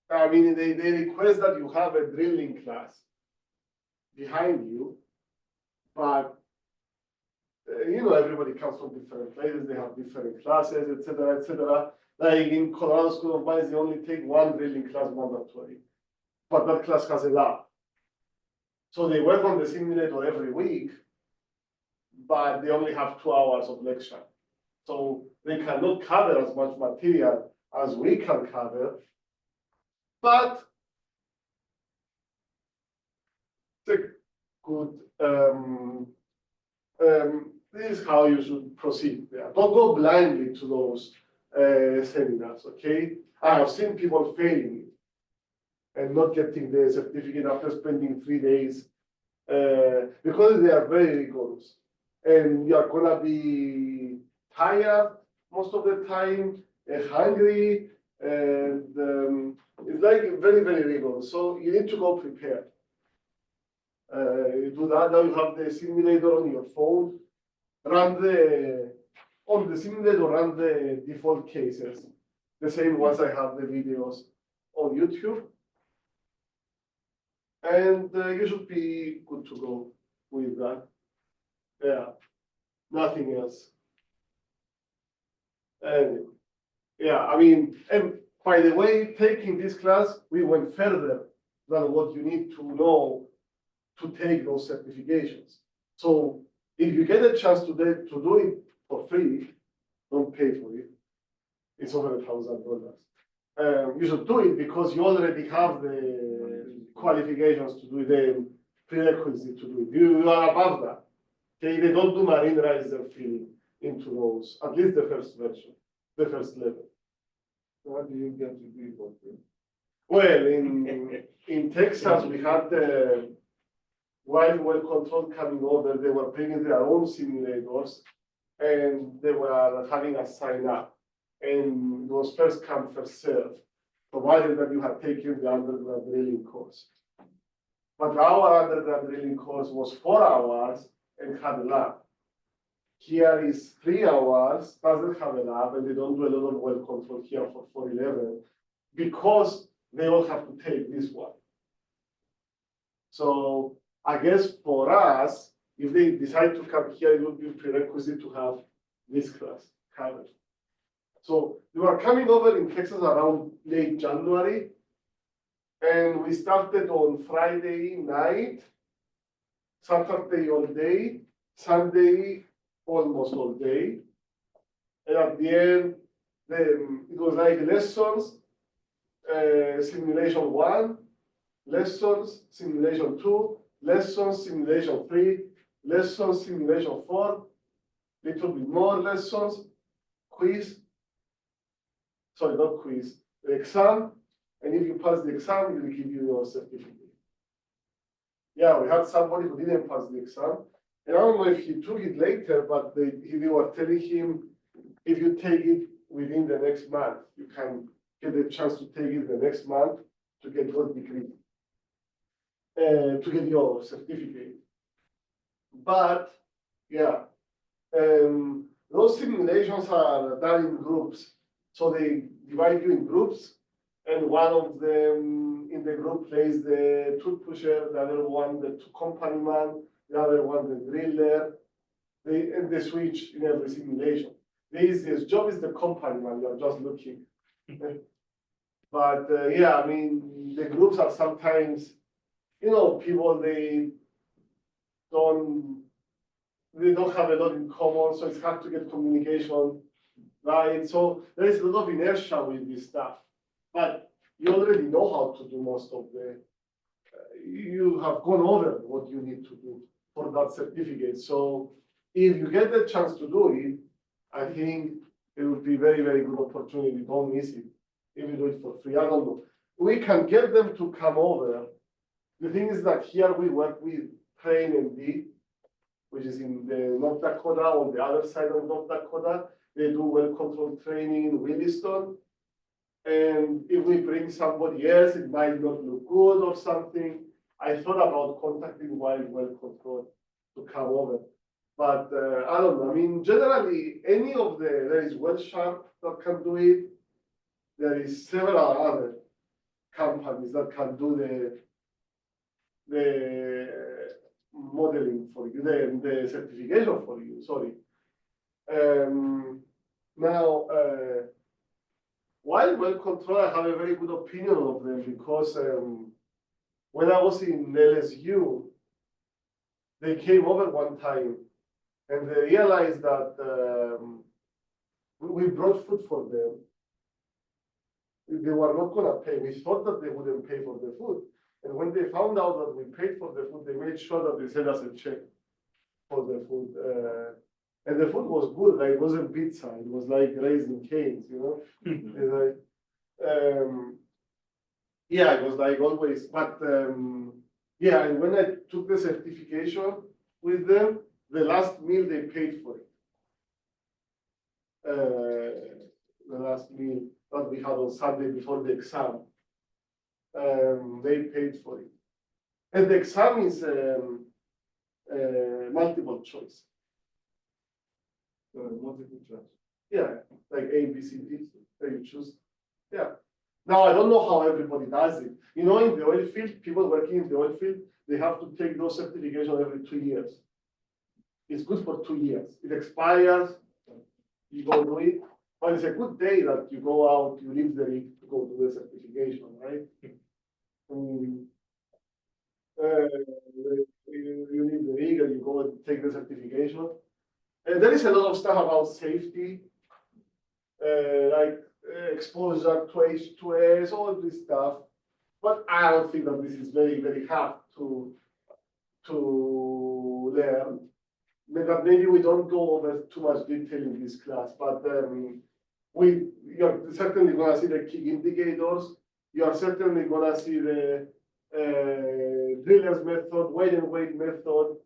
I mean, they request that you have a drilling class behind you, but everybody comes from different places, they have different classes, etc., etc. Like in Colorado School of Mines, they only take one drilling class mandatory, but that class has a lab. So they work on the simulator every week, but they only have 2 hours of lecture. So they cannot cover as much material as we can cover, but it's a good, this is how you should proceed there. Don't go blindly to those seminars, okay? I have seen people failing it and not getting the certificate after spending 3 days because they are very rigorous. And you are gonna be tired most of the time, hungry, and it's like very, very rigorous. So you need to go prepared. You do that, now you have the simulator on your phone. On the simulator, run the default cases, the same ones I have the videos on YouTube. And you should be good to go with that. Yeah, nothing else. And yeah, I mean, and by the way, taking this class, we went further than what you need to know to take those certifications. So if you get a chance to do it for free, don't pay for it. It's over $1,000. You should do it because you already have the qualifications to do it, the prerequisite to do it. You are above that. Okay, they don't do marine riser filling into those, at least the first version, the first level. So how do you get to do it for free? Well, in Texas, we had the well control coming over. They were bringing their own simulators, and they were having us sign up. And it was first come, first serve, provided that you had taken the undergrad drilling course. But our undergrad drilling course was 4 hours and had a lab. Here is 3 hours, doesn't have a lab, and they don't do a lot of well control here for 411 because they all have to take this one. So I guess for us, if they decide to come here, it would be prerequisite to have this class covered. So we were coming over in Texas around late January, and we started on Friday night, Saturday all day, Sunday almost all day. And at the end, it was like lessons, simulation 1, lessons, simulation 2, lessons, simulation 3, lessons, simulation 4, little bit more lessons, quiz, sorry, not quiz, the exam, and if you pass the exam, it will give you your certificate. Yeah, we had somebody who didn't pass the exam, and I don't know if he took it later, but they were telling him, if you take it within the next month, you can get a chance to take it the next month to get your degree, to get your certificate. But yeah, those simulations are done in groups. So they divide you in groups, and one of them in the group plays the tool pusher, the other one the company man, the other one the driller. And they switch in every simulation. The easiest job is the company man, you're just looking. But yeah, I mean, the groups are sometimes, people, they don't have a lot in common, so it's hard to get communication right. So there is a lot of inertia with this stuff, but you already know how to do most of you have gone over what you need to do for that certificate. So if you get the chance to do it, I think it would be very, very good opportunity. Don't miss it. If you do it for free, I don't know. We can get them to come over. The thing is that here we work with Train and D, which is in the North Dakota, on the other side of North Dakota. They do well-controlled training in Williston. And if we bring somebody else, it might not look good or something. I thought about contacting Wild Well Control to come over. But I don't know. I mean, generally, there is Well Sharp that can do it. There is several other companies that can do the modeling for you, the certification for you, sorry. Now, Wild Well Control, I have a very good opinion of them because when I was in LSU, they came over one time and they realized that we brought food for them. They were not going to pay. We thought that they wouldn't pay for the food. And when they found out that we paid for the food, they made sure that they sent us a check for the food. And the food was good. Like, it wasn't pizza. It was like Raising Cane's, It's like, yeah, it was like always. But yeah, and when I took the certification with them, the last meal they paid for it. The last meal that we had on Sunday before the exam, they paid for it. And the exam is multiple choice. Multiple choice. Yeah, like A, B, C, D, that you choose. Yeah. Now, I don't know how everybody does it. In the oil field, people working in the oil field, they have to take those certifications every 2 years. It's good for 2 years. It expires, you go do it. But it's a good day that you go out, you leave the rig to go do the certification, right? You leave the rig and you go and take the certification. And there is a lot of stuff about safety, like exposure to H2S, all this stuff. But I don't think that this is very, very hard to learn. That maybe we don't go over too much detail in this class, but you're certainly going to see the key indicators. You are certainly going to see the driller's method, weight and weight method.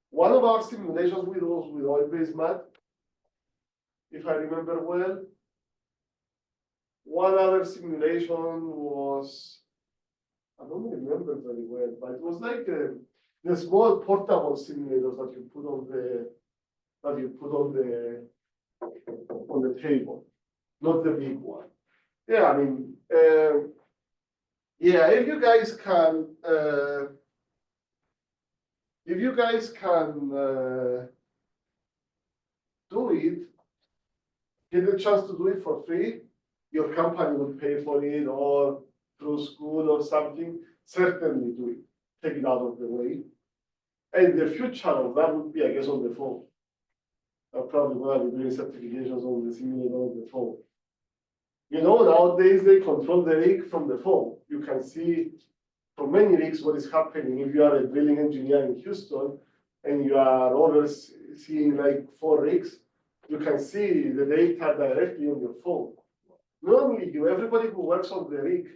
One of our simulations with oil-based mat, if I remember well. One other simulation was, I don't remember very well, but it was like the small portable simulators that you put on the table, not the big one. Yeah, I mean, yeah, if you guys can do it, get a chance to do it for free, your company will pay for it or through school or something, certainly do it. Take it out of the way. And the future of that would be, I guess, on the phone. I'm probably going to be doing certifications on the simulator on the phone. You know, nowadays they control the rig from the phone. You can see from many rigs what is happening. If you are a drilling engineer in Houston and you are overseeing like 4 rigs, you can see the data directly on your phone. Not only you, everybody who works on the rig.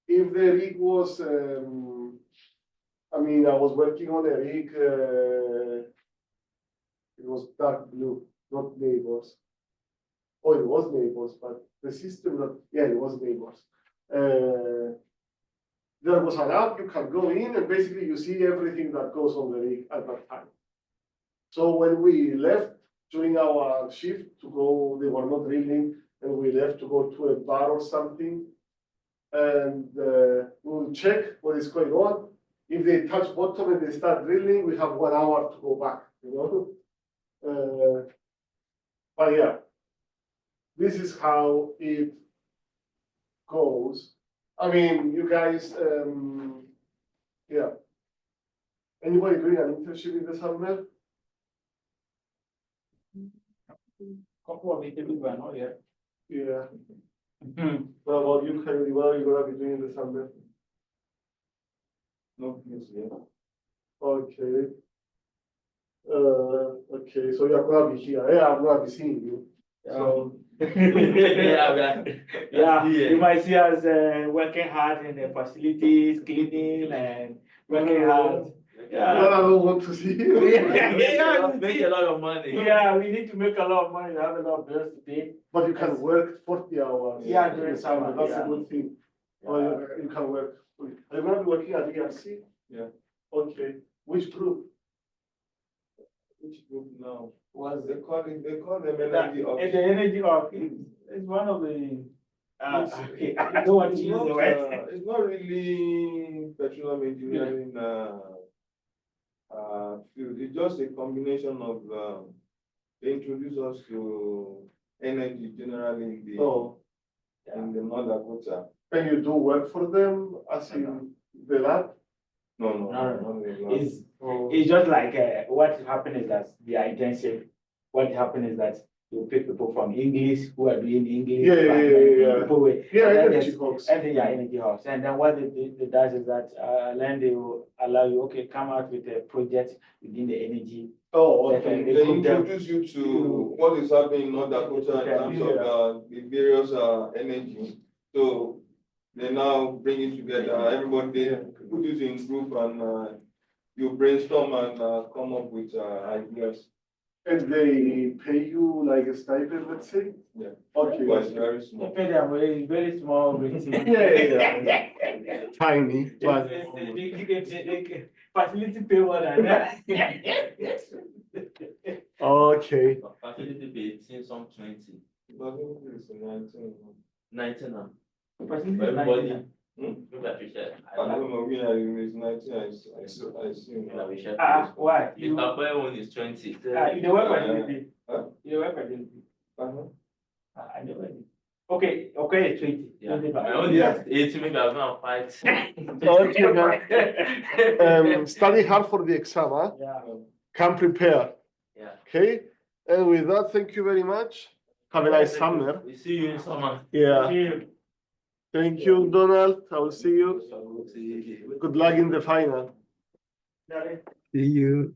If the rig was, I mean, I was working on a rig, it was dark blue, not neighbors. Oh, it was neighbors, but the system, yeah, it was neighbors. There was an app, you can go in and basically you see everything that goes on the rig at that time. So when we left during our shift to go, they were not drilling, and we left to go to a bar or something, and we'll check what is going on. If they touch bottom and they start drilling, we have 1 hour to go back, you know. But yeah, this is how it goes. I mean, you guys, yeah. Anybody doing an internship in the summer? Couple of interviews were not yet. Yeah. What about you, Kylie? What are you gonna be doing in the summer? No, yes, yeah. Okay. Okay, so you're gonna be here. Yeah, I'm gonna be seeing you. So Yeah, you might see us working hard in the facilities, cleaning and working hard. I Yeah. don't want to see you. Make a lot of money. Yeah, we need to make a lot of money, have a lot of bills to pay. But you can work 40 hours. Yeah, in during the summer. summer, That's a yeah. good thing. Or you can work. Are you gonna be working at ERC? Yeah. Okay. Which group? Which group now? Was They call them the energy office. energy of it's one of the okay, I don't want to use the word. It's not really petroleum engineering field. It's just a combination of they introduce us to energy generally in the North Dakota. And you do work for them as in the lab? No. It's just like what happened is that the intensive. What happened is that you pick people from English who are doing English. Yeah. People with, Yeah, and then energy there's- folks. and then, yeah, energy hubs. And then what it does is that then they will allow you, okay, come out with a project within the energy. Oh, Okay. okay. They introduce you to what is happening in North Dakota in terms of the various energy. So they now bring it together. Everybody they put it in group and you brainstorm and come up with ideas. And they pay you like a stipend, let's say? Yeah. Okay. But it's very You small. pay them very small rating. Yeah. Tiny, but Facility pay more than that. okay. Facility pay 18, some 20. But it's 19. 19 now. Facility For everybody. 19. Maybe I should share. I don't know when it's 19. I assume. Maybe I share. Why? Mr. Boy one is 20. You work facility. Huh? You work facility. Uh-huh. I never did. Okay, 20. Yeah. 20 My own is 18, maybe I'm gonna fight. Okay, study hard for the exam, huh? Yeah. Come prepared. Yeah. Okay? And with that, thank you very much. Have a nice summer. We see you in summer. Yeah. See you. Thank you, Donald. I will see you. Good luck in the final. Darling. See you.